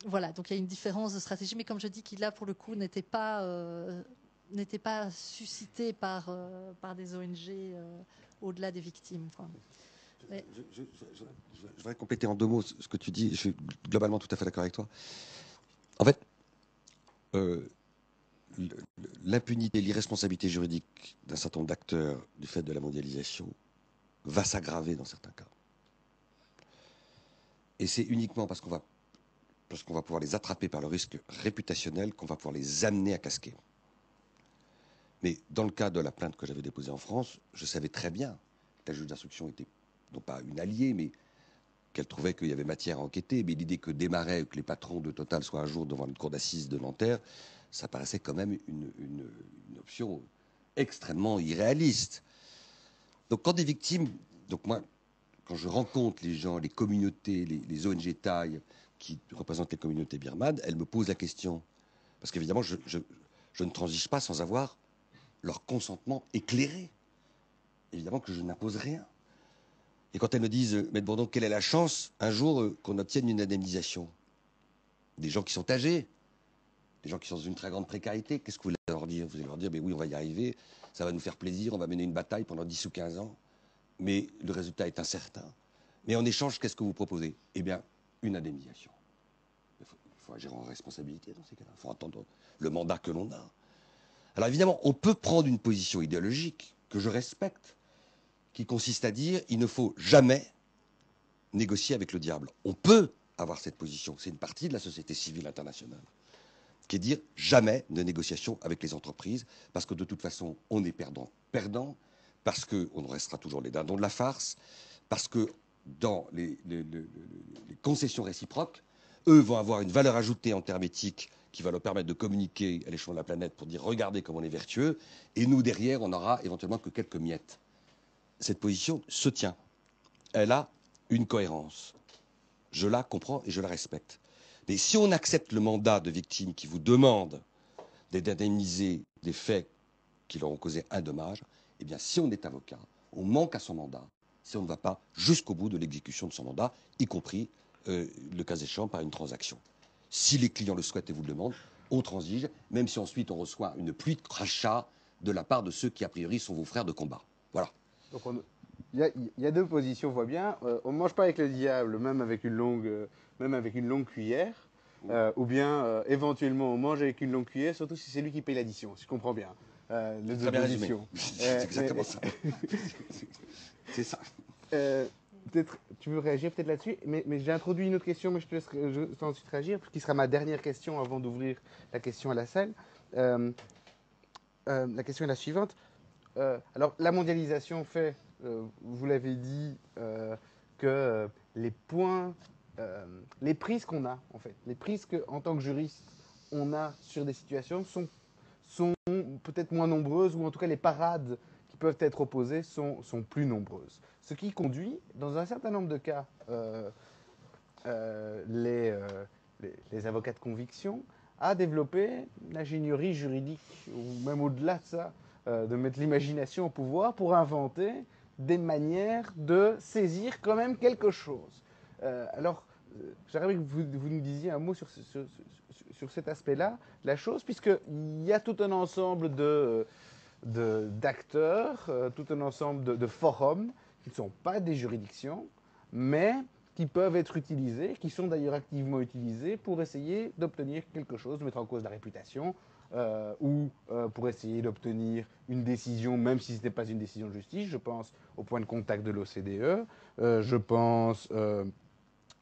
voilà. Donc il y a une différence de stratégie, mais comme je dis, qui là pour le coup n'était pas suscité par des ONG au-delà des victimes, quoi. Mais... Je voudrais compléter en 2 mots ce que tu dis. Je suis globalement tout à fait d'accord avec toi. En fait, l'impunité, l'irresponsabilité juridique d'un certain nombre d'acteurs du fait de la mondialisation va s'aggraver dans certains cas. Et c'est uniquement parce qu'on va pouvoir les attraper par le risque réputationnel qu'on va pouvoir les amener à casquer. Mais dans le cas de la plainte que j'avais déposée en France, je savais très bien que la juge d'instruction était non pas une alliée, mais qu'elle trouvait qu'il y avait matière à enquêter. Mais l'idée que démarrait, que les patrons de Total soient un jour devant une cour d'assises de Nanterre, ça paraissait quand même une option extrêmement irréaliste. Donc quand des victimes, donc moi, quand je rencontre les gens, les communautés, les ONG taille qui représentent les communautés birmanes, elles me posent la question. Parce qu'évidemment, je ne transige pas sans avoir leur consentement éclairé. Évidemment que je n'impose rien. Et quand elles me disent, Maître Bourdon, quelle est la chance un jour qu'on obtienne une indemnisation? Des gens qui sont âgés, des gens qui sont dans une très grande précarité, qu'est-ce que vous allez leur dire? Vous allez leur dire, mais oui, on va y arriver, ça va nous faire plaisir, on va mener une bataille pendant 10 ou 15 ans, mais le résultat est incertain. Mais en échange, qu'est-ce que vous proposez? Eh bien, une indemnisation. Il faut agir en responsabilité dans ces cas-là. Il faut entendre le mandat que l'on a. Alors évidemment, on peut prendre une position idéologique que je respecte, qui consiste à dire il ne faut jamais négocier avec le diable. On peut avoir cette position. C'est une partie de la société civile internationale qui est de dire jamais de négociation avec les entreprises parce que de toute façon, on est perdant, parce qu'on restera toujours les dindons de la farce, parce que dans les concessions réciproques, eux vont avoir une valeur ajoutée en termes éthiques qui va leur permettre de communiquer à l'échelon de la planète pour dire regardez comme on est vertueux, et nous derrière, on n'aura éventuellement que quelques miettes. Cette position se tient. Elle a une cohérence. Je la comprends et je la respecte. Mais si on accepte le mandat de victimes qui vous demande d'indemniser des faits qui leur ont causé un dommage, eh bien, si on est avocat, on manque à son mandat si on ne va pas jusqu'au bout de l'exécution de son mandat, y compris, le cas échéant, par une transaction. Si les clients le souhaitent et vous le demandent, on transige, même si ensuite on reçoit une pluie de crachats de la part de ceux qui, a priori, sont vos frères de combat. Voilà. Donc il y a 2 positions, on voit bien. On ne mange pas avec le diable, même avec une longue cuillère. Ou bien, éventuellement, on mange avec une longue cuillère, surtout si c'est lui qui paye l'addition, si je comprends bien. Les Très bien résumé. oppositions. C'est exactement ça. C'est ça. Peut-être, tu veux réagir peut-être là-dessus, mais j'ai introduit une autre question, mais je te laisserai ensuite réagir, qui sera ma dernière question avant d'ouvrir la question à la salle. La question est la suivante. Alors, la mondialisation fait, vous l'avez dit, que les points, les prises qu'on a, en fait, les prises qu'en tant que juriste, on a sur des situations sont peut-être moins nombreuses, ou en tout cas les parades qui peuvent être opposées sont plus nombreuses. Ce qui conduit, dans un certain nombre de cas, les avocats de conviction à développer l'ingénierie juridique, ou même au-delà de ça, de mettre l'imagination au pouvoir pour inventer des manières de saisir quand même quelque chose. Alors, j'aimerais que vous nous disiez un mot sur cet aspect-là, la chose, puisqu'il y a tout un ensemble d'acteurs, tout un ensemble de forums qui ne sont pas des juridictions, mais qui peuvent être utilisés, qui sont d'ailleurs activement utilisés pour essayer d'obtenir quelque chose, de mettre en cause la réputation, ou pour essayer d'obtenir une décision, même si ce n'était pas une décision de justice. Je pense au point de contact de l'OCDE, je pense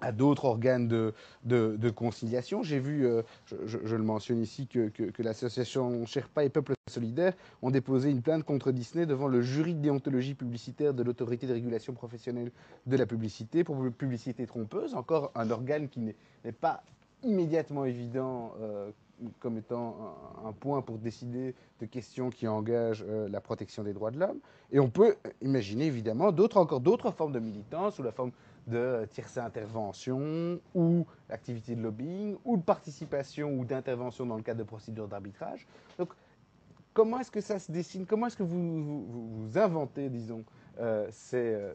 à d'autres organes de conciliation. J'ai vu, je le mentionne ici, que l'association Sherpa et Peuple Solidaire ont déposé une plainte contre Disney devant le jury de déontologie publicitaire de l'autorité de régulation professionnelle de la publicité pour publicité trompeuse, encore un organe qui n'est pas immédiatement évident comme étant un point pour décider de questions qui engagent la protection des droits de l'homme. Et on peut imaginer évidemment encore d'autres formes de militants sous la forme de tiercé intervention ou l'activité de lobbying ou de participation ou d'intervention dans le cadre de procédures d'arbitrage. Donc, comment est-ce que ça se dessine? Comment est-ce que vous inventez, disons, ce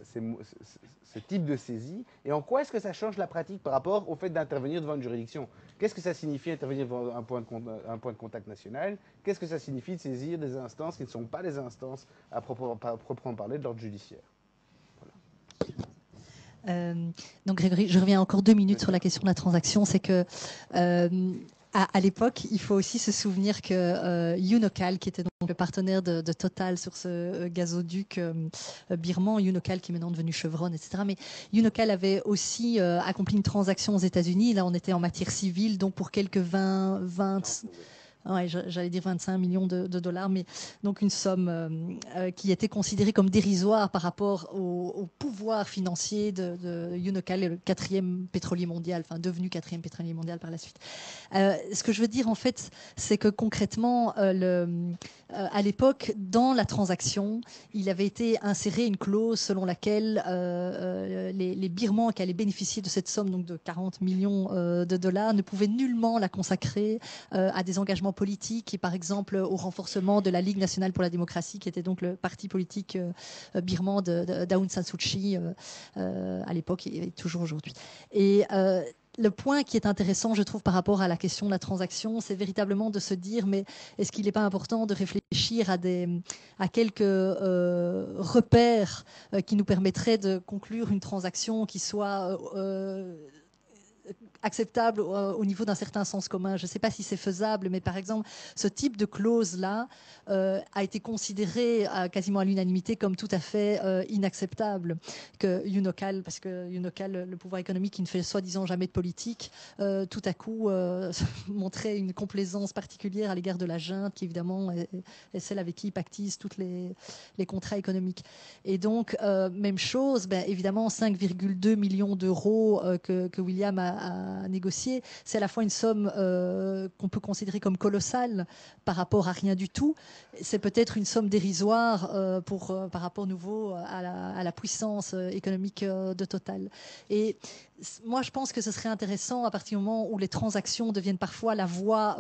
type de saisie? Et en quoi est-ce que ça change la pratique par rapport au fait d'intervenir devant une juridiction? Qu'est-ce que ça signifie intervenir devant un point de contact national? Qu'est-ce que ça signifie de saisir des instances qui ne sont pas des instances à proprement parler de l'ordre judiciaire? Donc Grégory, je reviens encore 2 minutes sur la question de la transaction. C'est que à l'époque, il faut aussi se souvenir que Unocal, qui était donc le partenaire de Total sur ce gazoduc birman, Unocal qui est maintenant devenu Chevron, etc. Mais Unocal avait aussi accompli une transaction aux États-Unis. Là, on était en matière civile, donc pour quelques 20 ouais, j'allais dire 25 millions de dollars, mais donc une somme qui était considérée comme dérisoire par rapport au pouvoir financier de Unocal, le 4e pétrolier mondial, enfin devenu 4e pétrolier mondial par la suite. Ce que je veux dire en fait, c'est que concrètement, à l'époque, dans la transaction, il avait été inséré une clause selon laquelle les Birmans qui allaient bénéficier de cette somme donc de 40 millions de dollars ne pouvaient nullement la consacrer à des engagements politiques et par exemple au renforcement de la Ligue nationale pour la démocratie, qui était donc le parti politique birman d'Aung San Suu Kyi à l'époque et toujours aujourd'hui. Et le point qui est intéressant, je trouve, par rapport à la question de la transaction, c'est véritablement de se dire, mais est-ce qu'il n'est pas important de réfléchir à quelques repères qui nous permettraient de conclure une transaction qui soit acceptable au niveau d'un certain sens commun. Je ne sais pas si c'est faisable, mais par exemple, ce type de clause-là a été considéré quasiment à l'unanimité comme tout à fait inacceptable. Que Unocal, parce que Unocal, le pouvoir économique qui ne fait soi-disant jamais de politique, tout à coup montrait une complaisance particulière à l'égard de la junte, qui évidemment est celle avec qui pactisent tous les contrats économiques. Et donc, même chose, évidemment, 5,2 millions d'euros que William a négocié, c'est à la fois une somme qu'on peut considérer comme colossale par rapport à rien du tout. C'est peut-être une somme dérisoire par rapport nouveau à la puissance économique de Total. Et moi, je pense que ce serait intéressant à partir du moment où les transactions deviennent parfois la voie,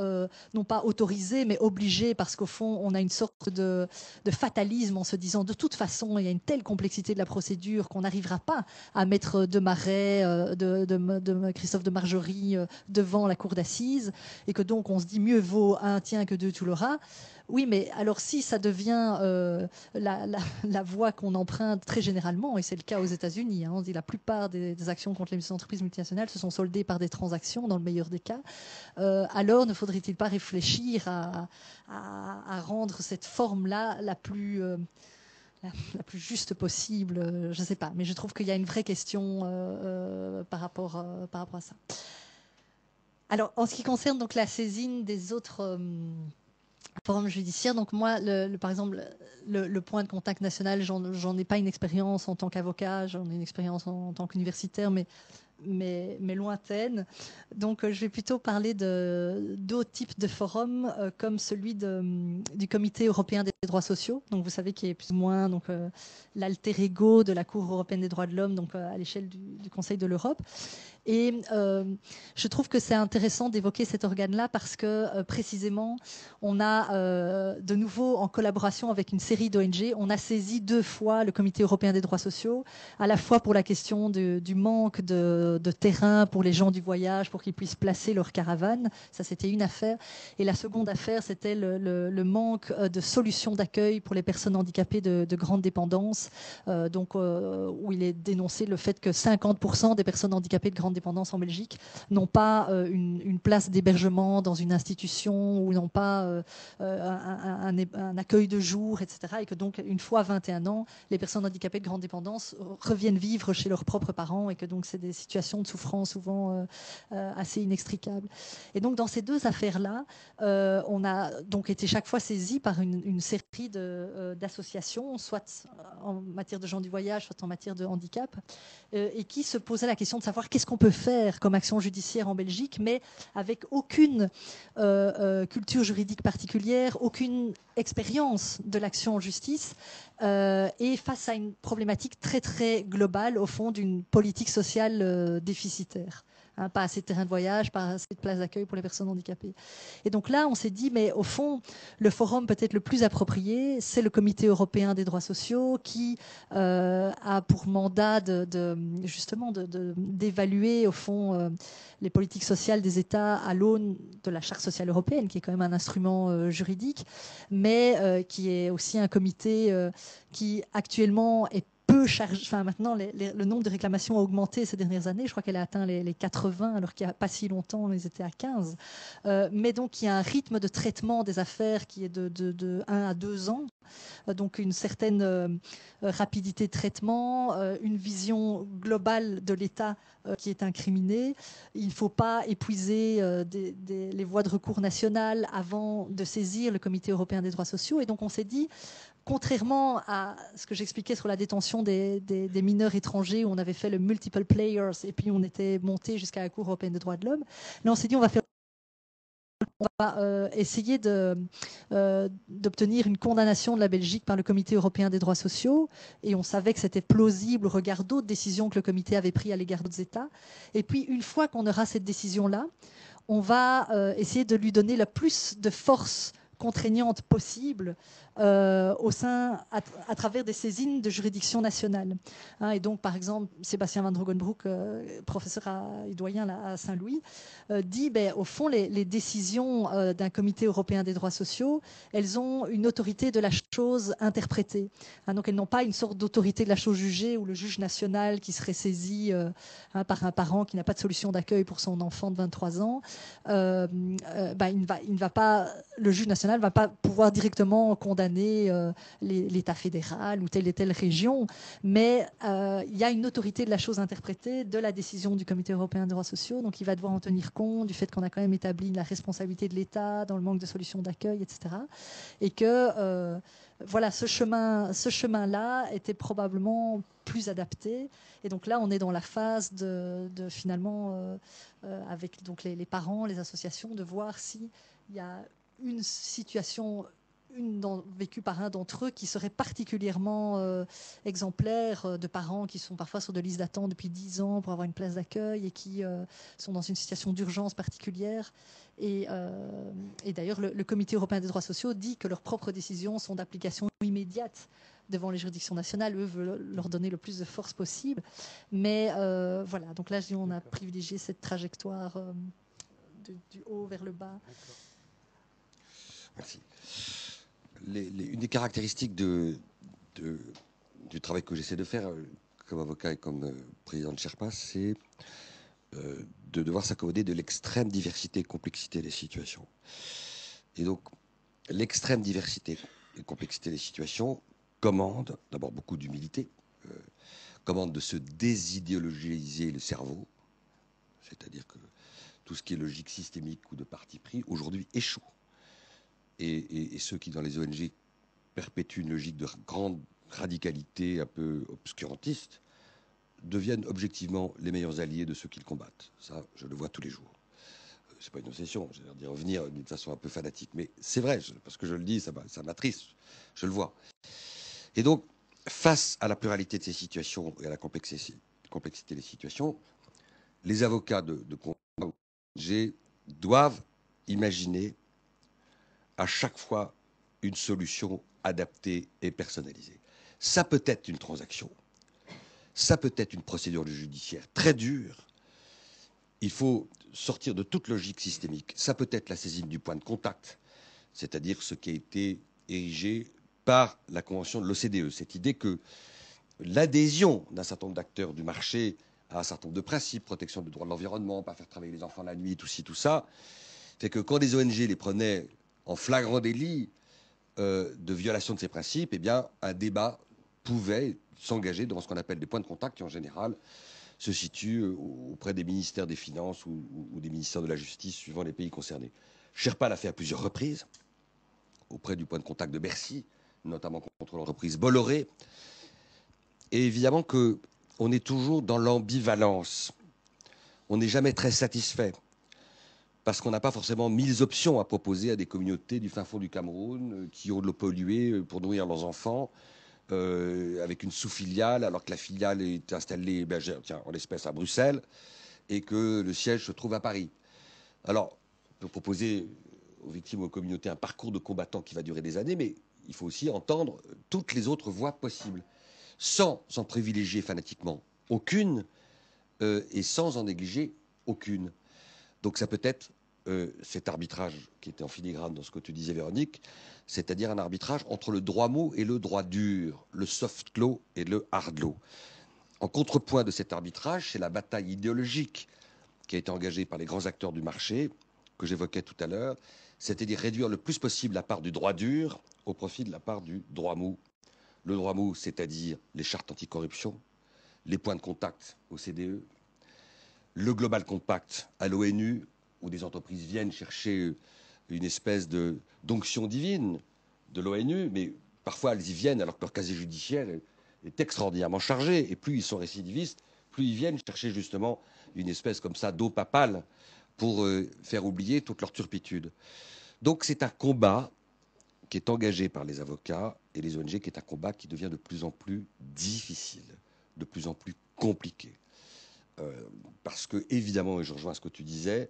non pas autorisée, mais obligée, parce qu'au fond, on a une sorte de fatalisme en se disant de toute façon, il y a une telle complexité de la procédure qu'on n'arrivera pas à mettre de Marais, de Christophe de Margerie devant la cour d'assises, et que donc on se dit mieux vaut un tien que deux tu l'auras. Oui, mais alors si ça devient la voie qu'on emprunte très généralement, et c'est le cas aux États-Unis, on dit la plupart des actions contre les entreprises multinationales se sont soldées par des transactions, dans le meilleur des cas, alors ne faudrait-il pas réfléchir à rendre cette forme-là la plus juste possible, je ne sais pas. Mais je trouve qu'il y a une vraie question par rapport à ça. Alors, en ce qui concerne donc la saisine des autres forums judiciaires, donc moi, par exemple, le point de contact national, j'en ai pas une expérience en tant qu'avocat, j'en ai une expérience en tant qu'universitaire, mais lointaine. Donc, je vais plutôt parler d'autres types de forums, comme celui du Comité européen des droits sociaux. Donc, vous savez, qui est plus ou moins l'alter ego de la Cour européenne des droits de l'homme, donc à l'échelle du Conseil de l'Europe. Et je trouve que c'est intéressant d'évoquer cet organe-là parce que précisément, on a de nouveau, en collaboration avec une série d'ONG, on a saisi 2 fois le Comité européen des droits sociaux, à la fois pour la question du manque de terrain pour les gens du voyage, pour qu'ils puissent placer leur caravane. Ça, c'était une affaire. Et la seconde affaire, c'était le manque de solutions d'accueil pour les personnes handicapées de grande dépendance, où il est dénoncé le fait que 50% des personnes handicapées de grande dépendance en Belgique n'ont pas une place d'hébergement dans une institution ou n'ont pas un accueil de jour, etc. Et que donc, une fois 21 ans, les personnes handicapées de grande dépendance reviennent vivre chez leurs propres parents et que donc c'est des situations de souffrance souvent assez inextricables. Et donc, dans ces 2 affaires-là, on a donc été chaque fois saisi par une série d'associations, soit en matière de gens du voyage, soit en matière de handicap, et qui se posaient la question de savoir qu'est-ce qu'on peut faire comme action judiciaire en Belgique, mais avec aucune culture juridique particulière, aucune expérience de l'action en justice, et face à une problématique très très globale, au fond, d'une politique sociale déficitaire. Hein, pas assez de terrain de voyage, pas assez de places d'accueil pour les personnes handicapées. Et donc là, on s'est dit, mais au fond, le forum peut-être le plus approprié, c'est le Comité européen des droits sociaux qui a pour mandat justement d'évaluer au fond les politiques sociales des États à l'aune de la Charte sociale européenne, qui est quand même un instrument juridique, mais qui est aussi un comité qui actuellement est peu chargé. Enfin, maintenant, le nombre de réclamations a augmenté ces dernières années. Je crois qu'elle a atteint les 80, alors qu'il n'y a pas si longtemps, ils étaient à 15. Mais donc, il y a un rythme de traitement des affaires qui est de 1 à 2 ans. Donc, une certaine rapidité de traitement, une vision globale de l'État qui est incriminé. Il ne faut pas épuiser les voies de recours nationales avant de saisir le Comité européen des droits sociaux. Et donc, on s'est dit, contrairement à ce que j'expliquais sur la détention des mineurs étrangers, où on avait fait le multiple players et puis on était monté jusqu'à la Cour européenne des droits de l'homme, là on s'est dit on va essayer d'obtenir une condamnation de la Belgique par le Comité européen des droits sociaux, et on savait que c'était plausible au regard d'autres décisions que le comité avait prises à l'égard d'autres États. Et puis une fois qu'on aura cette décision-là, on va essayer de lui donner le plus de force contraignante possible à travers des saisines de juridiction nationale. Hein, et donc, par exemple, Sébastien Van Drogenbroek, professeur et doyen à Saint-Louis, dit, au fond, les décisions d'un comité européen des droits sociaux, elles ont une autorité de la chose interprétée. Hein, donc, elles n'ont pas une sorte d'autorité de la chose jugée, où le juge national qui serait saisi par un parent qui n'a pas de solution d'accueil pour son enfant de 23 ans, il ne va pas, le juge national ne va pas pouvoir directement condamner l'État fédéral ou telle et telle région, mais il y a une autorité de la chose interprétée de la décision du Comité européen des droits sociaux, donc il va devoir en tenir compte du fait qu'on a quand même établi la responsabilité de l'État dans le manque de solutions d'accueil, etc. Et que voilà, ce chemin-là était probablement plus adapté. Et donc là, on est dans la phase de finalement, avec donc les parents, les associations, de voir s'il y a une situation vécue par un d'entre eux qui serait particulièrement exemplaire, de parents qui sont parfois sur de listes d'attente depuis 10 ans pour avoir une place d'accueil et qui sont dans une situation d'urgence particulière. Et d'ailleurs, le Comité européen des droits sociaux dit que leurs propres décisions sont d'application immédiate devant les juridictions nationales. Eux veulent leur donner le plus de force possible. Mais voilà, donc là, on a privilégié cette trajectoire du haut vers le bas. Merci. Une des caractéristiques du travail que j'essaie de faire comme avocat et comme président de Sherpa, c'est de devoir s'accommoder de l'extrême diversité et complexité des situations. Et donc, l'extrême diversité et complexité des situations commande d'abord beaucoup d'humilité, commande de se désidéologiser le cerveau, c'est-à-dire que tout ce qui est logique systémique ou de parti pris, aujourd'hui, échoue. Et ceux qui, dans les ONG, perpétuent une logique de grande radicalité un peu obscurantiste, deviennent objectivement les meilleurs alliés de ceux qui le combattent. Ça, je le vois tous les jours. C'est pas une obsession, je veux dire revenir d'une façon un peu fanatique, mais c'est vrai, parce que je le dis, ça m'attriste, je le vois. Et donc, face à la pluralité de ces situations et à la complexité des situations, les avocats de contrat doivent imaginer à chaque fois une solution adaptée et personnalisée. Ça peut être une transaction, ça peut être une procédure judiciaire très dure. Il faut sortir de toute logique systémique. Ça peut être la saisine du point de contact, c'est-à-dire ce qui a été érigé par la Convention de l'OCDE. Cette idée que l'adhésion d'un certain nombre d'acteurs du marché à un certain nombre de principes, protection des droits de l'environnement, pas faire travailler les enfants la nuit, tout ci, tout ça, fait que quand des ONG les prenaient en flagrant délit de violation de ces principes, eh bien, un débat pouvait s'engager devant ce qu'on appelle des points de contact qui, en général, se situent auprès des ministères des Finances ou des ministères de la Justice, suivant les pays concernés. Sherpa l'a fait à plusieurs reprises, auprès du point de contact de Bercy, notamment contre l'entreprise Bolloré. Et évidemment qu'on est toujours dans l'ambivalence. On n'est jamais très satisfait, parce qu'on n'a pas forcément 1000 options à proposer à des communautés du fin fond du Cameroun qui ont de l'eau polluée pour nourrir leurs enfants, avec une sous-filiale, alors que la filiale est installée, en l'espèce à Bruxelles, et que le siège se trouve à Paris. Alors, on peut proposer aux victimes, aux communautés, un parcours de combattants qui va durer des années, mais il faut aussi entendre toutes les autres voies possibles, sans en privilégier fanatiquement aucune, et sans en négliger aucune. Donc ça peut être cet arbitrage qui était en filigrane dans ce que tu disais, Véronique, c'est-à-dire un arbitrage entre le droit mot et le droit dur, le soft law et le hard law. En contrepoint de cet arbitrage, c'est la bataille idéologique qui a été engagée par les grands acteurs du marché, que j'évoquais tout à l'heure, c'est-à-dire réduire le plus possible la part du droit dur au profit de la part du droit mou. Le droit mou, c'est-à-dire les chartes anticorruption, les points de contact au CDE, le Global Compact à l'ONU, où des entreprises viennent chercher une espèce d'onction divine de l'ONU, mais parfois elles y viennent alors que leur casier judiciaire est extraordinairement chargé, et plus ils sont récidivistes, plus ils viennent chercher justement une espèce comme ça d'eau papale pour faire oublier toute leur turpitude. Donc c'est un combat qui est engagé par les avocats et les ONG, qui est un combat qui devient de plus en plus difficile, de plus en plus compliqué. Parce que, évidemment, et je rejoins ce que tu disais,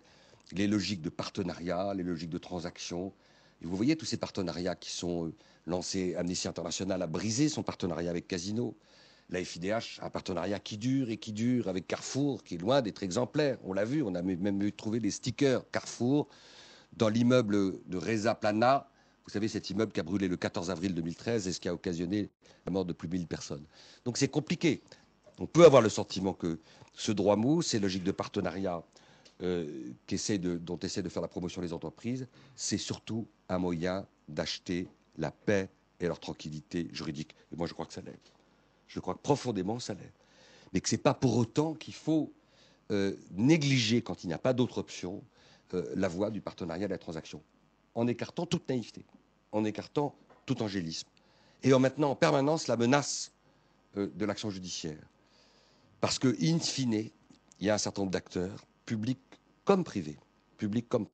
les logiques de partenariat, les logiques de transaction, et vous voyez tous ces partenariats qui sont lancés. Amnesty International a brisé son partenariat avec Casino. La FIDH a un partenariat qui dure et qui dure avec Carrefour, qui est loin d'être exemplaire. On l'a vu, on a même trouvé des stickers Carrefour dans l'immeuble de Reza Plana. Vous savez, cet immeuble qui a brûlé le 14 avril 2013 et ce qui a occasionné la mort de plus de 1000 personnes. Donc c'est compliqué. On peut avoir le sentiment que ce droit mou, ces logiques de partenariat dont essaient de faire la promotion les entreprises, c'est surtout un moyen d'acheter la paix et leur tranquillité juridique. Et moi, je crois que ça l'est. Je crois que profondément, ça l'est. Mais que ce n'est pas pour autant qu'il faut négliger, quand il n'y a pas d'autre option, la voie du partenariat et de la transaction, en écartant toute naïveté, en écartant tout angélisme, et en maintenant en permanence la menace de l'action judiciaire. Parce que, in fine, il y a un certain nombre d'acteurs, publics comme privés, publics comme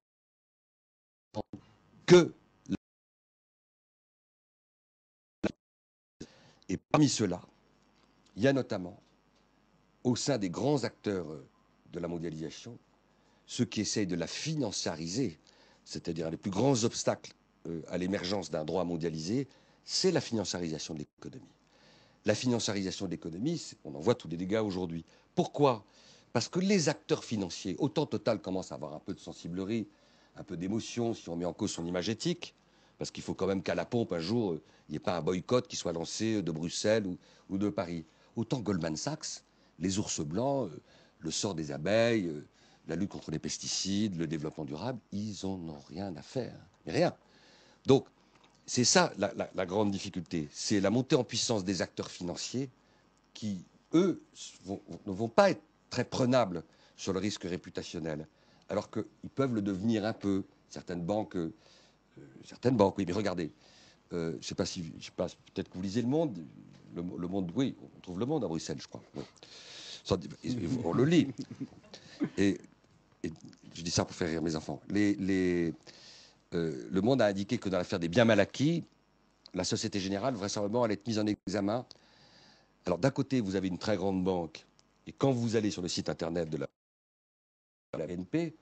que. Et parmi ceux-là, il y a notamment, au sein des grands acteurs de la mondialisation, ceux qui essayent de la financiariser, c'est-à-dire les plus grands obstacles à l'émergence d'un droit mondialisé, c'est la financiarisation de l'économie. La financiarisation de l'économie, on en voit tous les dégâts aujourd'hui. Pourquoi ? Parce que les acteurs financiers, autant Total commence à avoir un peu de sensiblerie, un peu d'émotion si on met en cause son image éthique, parce qu'il faut quand même qu'à la pompe, un jour, il n'y ait pas un boycott qui soit lancé de Bruxelles ou de Paris. Autant Goldman Sachs, les ours blancs, le sort des abeilles, la lutte contre les pesticides, le développement durable, ils en ont rien à faire. Mais rien. Donc, c'est ça la grande difficulté. C'est la montée en puissance des acteurs financiers qui, eux, ne vont pas être très prenables sur le risque réputationnel, alors qu'ils peuvent le devenir un peu. Certaines banques, oui, mais regardez, je ne sais pas si, peut-être que vous lisez Le Monde. Le Monde, oui, on trouve Le Monde à Bruxelles, je crois. Oui. On le lit. Et je dis ça pour faire rire mes enfants. Le Monde a indiqué que dans l'affaire des biens mal acquis, la Société Générale, vraisemblablement, allait être mise en examen. Alors, d'un côté, vous avez une très grande banque, et quand vous allez sur le site internet de la à la BNP,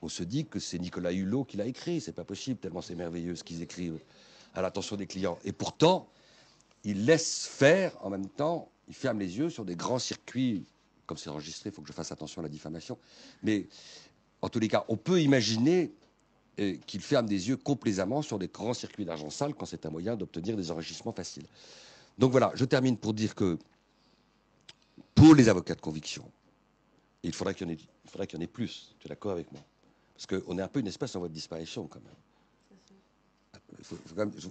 on se dit que c'est Nicolas Hulot qui l'a écrit. C'est pas possible, tellement c'est merveilleux ce qu'ils écrivent à l'attention des clients. Et pourtant, ils laissent faire en même temps, ils ferment les yeux sur des grands circuits. Comme c'est enregistré, il faut que je fasse attention à la diffamation. Mais en tous les cas, on peut imaginer qu'ils ferment des yeux complaisamment sur des grands circuits d'argent sale quand c'est un moyen d'obtenir des enrichissements faciles. Donc voilà, je termine pour dire que pour les avocats de conviction, il faudrait qu'il y en ait plus. Tu es d'accord avec moi? Parce qu'on est un peu une espèce en voie de disparition quand même.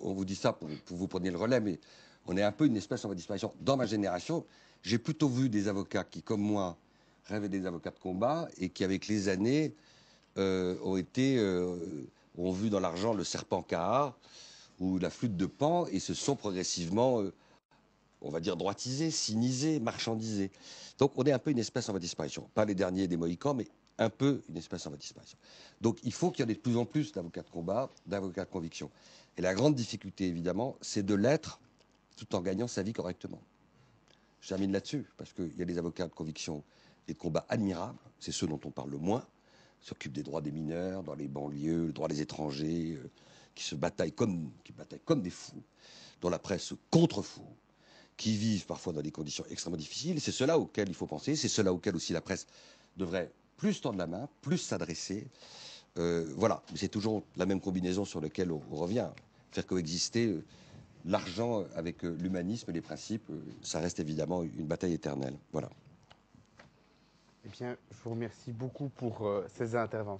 On vous dit ça pour vous preniez le relais, mais on est un peu une espèce en voie de disparition. Dans ma génération, j'ai plutôt vu des avocats qui, comme moi, rêvaient des avocats de combat et qui, avec les années, ont vu dans l'argent le serpent Kahar ou la flûte de Pan et se sont progressivement, on va dire, droitisés, cynisés, marchandisés. Donc on est un peu une espèce en voie de disparition. Pas les derniers des Mohicans, mais un peu une espèce en voie de disparition. Donc il faut qu'il y en ait de plus en plus d'avocats de combat, d'avocats de conviction. Et la grande difficulté, évidemment, c'est de l'être tout en gagnant sa vie correctement. Je termine là-dessus, parce qu'il y a des avocats de conviction et de combat admirables, c'est ceux dont on parle le moins, s'occupent des droits des mineurs, dans les banlieues, le droit des étrangers, qui bataillent comme des fous, dont la presse contrefout, qui vivent parfois dans des conditions extrêmement difficiles. C'est cela auquel il faut penser, c'est cela auquel aussi la presse devrait plus tendre la main, plus s'adresser. Voilà, mais c'est toujours la même combinaison sur laquelle on revient. Faire coexister l'argent avec l'humanisme et les principes, ça reste évidemment une bataille éternelle. Voilà. Eh bien, je vous remercie beaucoup pour ces interventions.